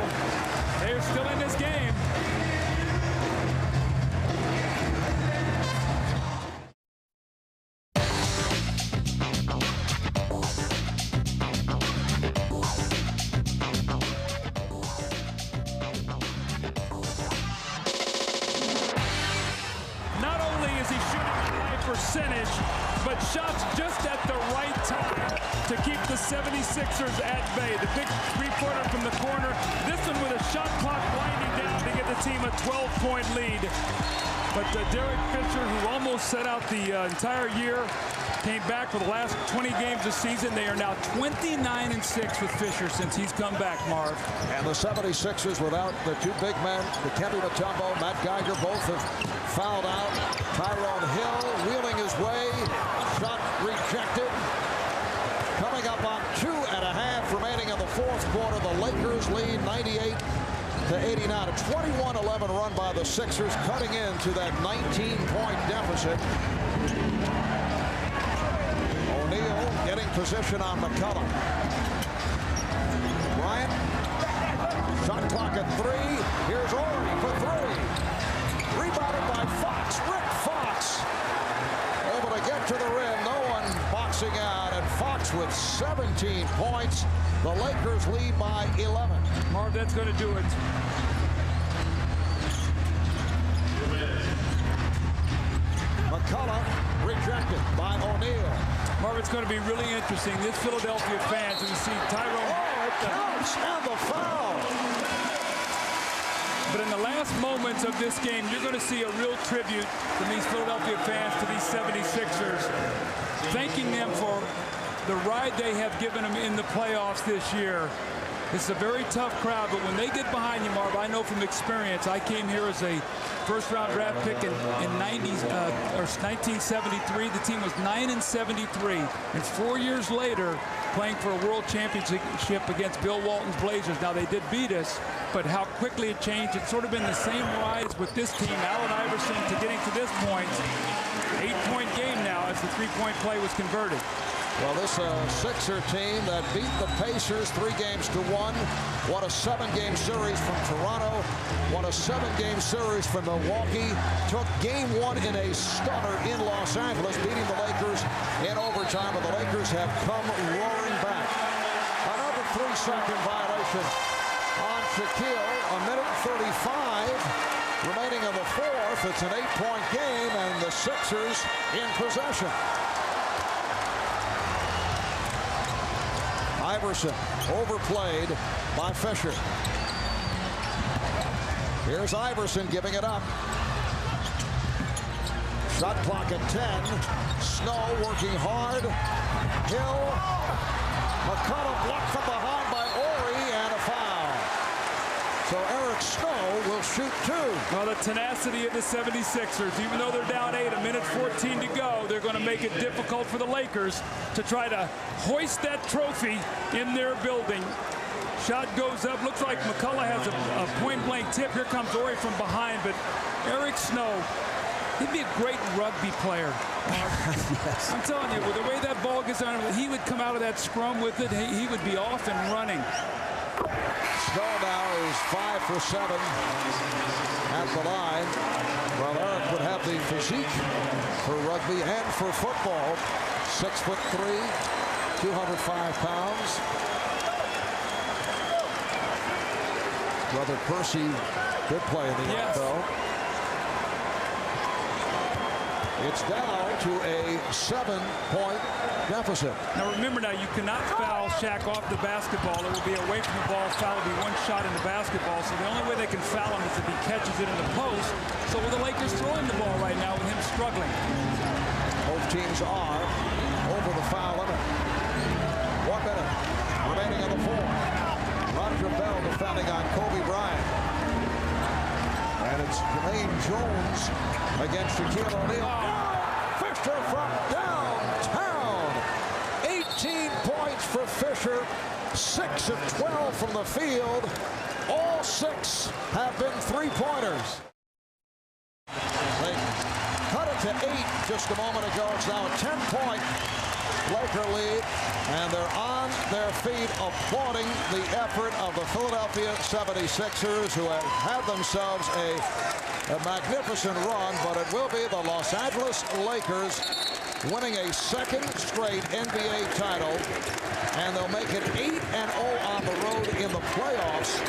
they're still in this game. Percentage, but shots just at the right time to keep the 76ers at bay. The big three-pointer from the corner. This one with a shot clock winding down to get the team a 12-point lead. But Derek Fisher, who almost set out the entire year, came back for the last 20 games this season. They are now 29-6 with Fisher since he's come back, Marv. And the 76ers without the 2 big men, Dikembe Mutombo, Matt Geiger, both have fouled out. Tyrone Hill wheeling his way. Shot rejected. Coming up on 2 fourth quarter, the Lakers lead 98-89. A 21-11 run by the Sixers, cutting into that 19-point deficit. O'Neal getting position on McCollum. Bryant, shot clock at 3. Here's Horry for 3. Rebounded by Fox. Rick Fox able to get to the rim. No one boxing out, and Fox with 17 points. The Lakers lead by 11. Marv, that's going to do it. McCullough rejected by O'Neal. Marv, it's going to be really interesting. This Philadelphia fans, and you see Tyrone. Oh, it counts, and the foul. But in the last moments of this game, you're going to see a real tribute from these Philadelphia fans to these 76ers, thanking them for the ride they have given them in the playoffs this year. It's a very tough crowd, but when they get behind you, Marv, I know from experience. I came here as a first-round draft pick in 1973. The team was 9-73, and 4 years later, playing for a world championship against Bill Walton's Blazers. Now, they did beat us, but how quickly it changed. It's sort of been the same rise with this team. Allen Iverson to getting to this point. 8-point game now as the three-point play was converted. Well, this Sixer team that beat the Pacers 3-1, won a 7-game series from Toronto, won a 7-game series from Milwaukee, took game 1 in a stunner in Los Angeles, beating the Lakers in overtime, and the Lakers have come roaring back. Another 3-second violation on Shaquille, a minute 35 remaining in the fourth. It's an 8-point game, and the Sixers in possession. Iverson overplayed by Fisher. Here's Iverson giving it up. Shot clock at 10. Snow working hard. Hill. McCullough blocked from behind by Horry, and a foul. So Eric Snow will shoot 2. Well, the tenacity of the 76ers, even though they're down 8, a minute 14 to go, they're going to make it difficult for the Lakers to try to hoist that trophy in their building. Shot goes up. Looks like McCullough has a point-blank tip. Here comes Horry from behind, but Eric Snow, he'd be a great rugby player. Yes. I'm telling you, with the way that ball gets on him, he would come out of that scrum with it. He would be off and running. Snow now is 5 for 7 at the line. Well, Eric would have the physique for rugby and for football. 6'3", 205 pounds. Brother Percy did play in the NFL. It's down to a 7-point deficit. Now remember, you cannot foul Shaq off the basketball. It will be away from the ball. Foul will be 1 shot in the basketball. So the only way they can foul him is if he catches it in the post. So will the Lakers throw him the ball right now with him struggling? Both teams are over the foul limit. 1 minute remaining in the fourth. Roger Bell defending on Kobe Bryant. And it's Jermaine Jones against Shaquille O'Neal. Fisher from downtown. 18 points for Fisher. 6 of 12 from the field. All 6 have been 3-pointers. They cut it to 8 just a moment ago. It's now a 10-point Laker lead, and they're on their feet applauding the effort of the Philadelphia 76ers, who have had themselves a magnificent run, but it will be the Los Angeles Lakers winning a 2nd straight NBA title, and they'll make it 8-0 on the road in the playoffs.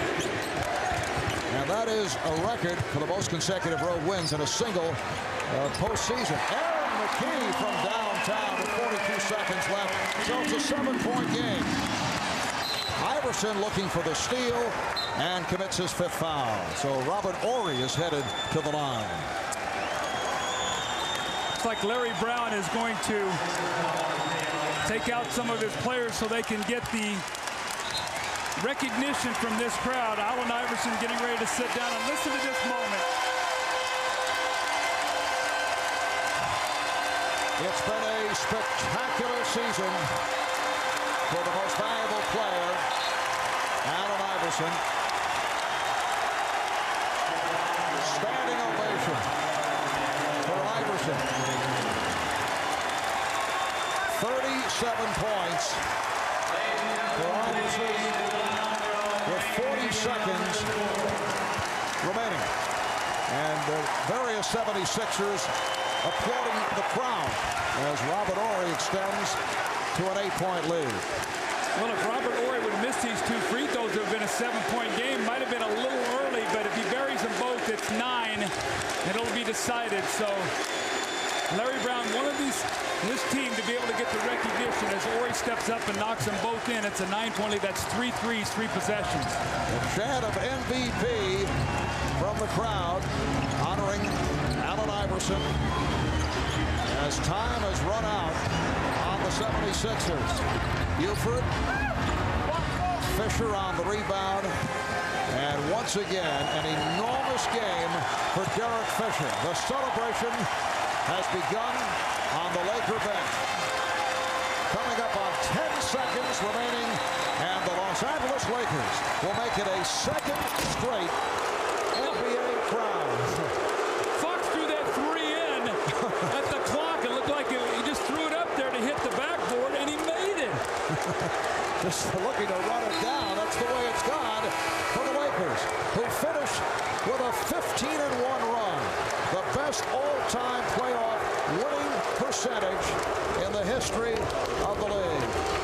And that is a record for the most consecutive road wins in a single postseason. Aaron McKee from downtown with 42 seconds left. So it's a 7-point game. Iverson looking for the steal and commits his 5th foul. So Robert Horry is headed to the line. It's like Larry Brown is going to take out some of his players so they can get the recognition from this crowd. Allen Iverson getting ready to sit down, and listen to this moment. It's been a spectacular season for the most valuable player Iverson. Standing ovation for Iverson. 37 points for Iverson with 40 seconds remaining. And the various 76ers applauding the crowd as Robert Horry extends to an 8-point lead. Well, if Robert Horry would have missed these 2 free throws, it would have been a 7-point game. Might have been a little early, but if he buries them both, it's 9, and it'll be decided. So Larry Brown wanted this team to be able to get the recognition as Horry steps up and knocks them both in. It's a 9-point lead. That's 3 threes, 3 possessions. A chant of MVP from the crowd honoring Allen Iverson as time has run out on the 76ers. Buford, Fisher on the rebound, and once again an enormous game for Derek Fisher. The celebration has begun on the Laker bench. Coming up on 10 seconds remaining, and the Los Angeles Lakers will make it a second straight NBA crown. Fox threw that 3 in at the clock. It looked like he just threw it up there to hit the backboard, and he made it. Just looking to run it down. That's the way it's gone for the Lakers, who finished with a 15-1 run. The best all-time playoff winning percentage in the history of the league.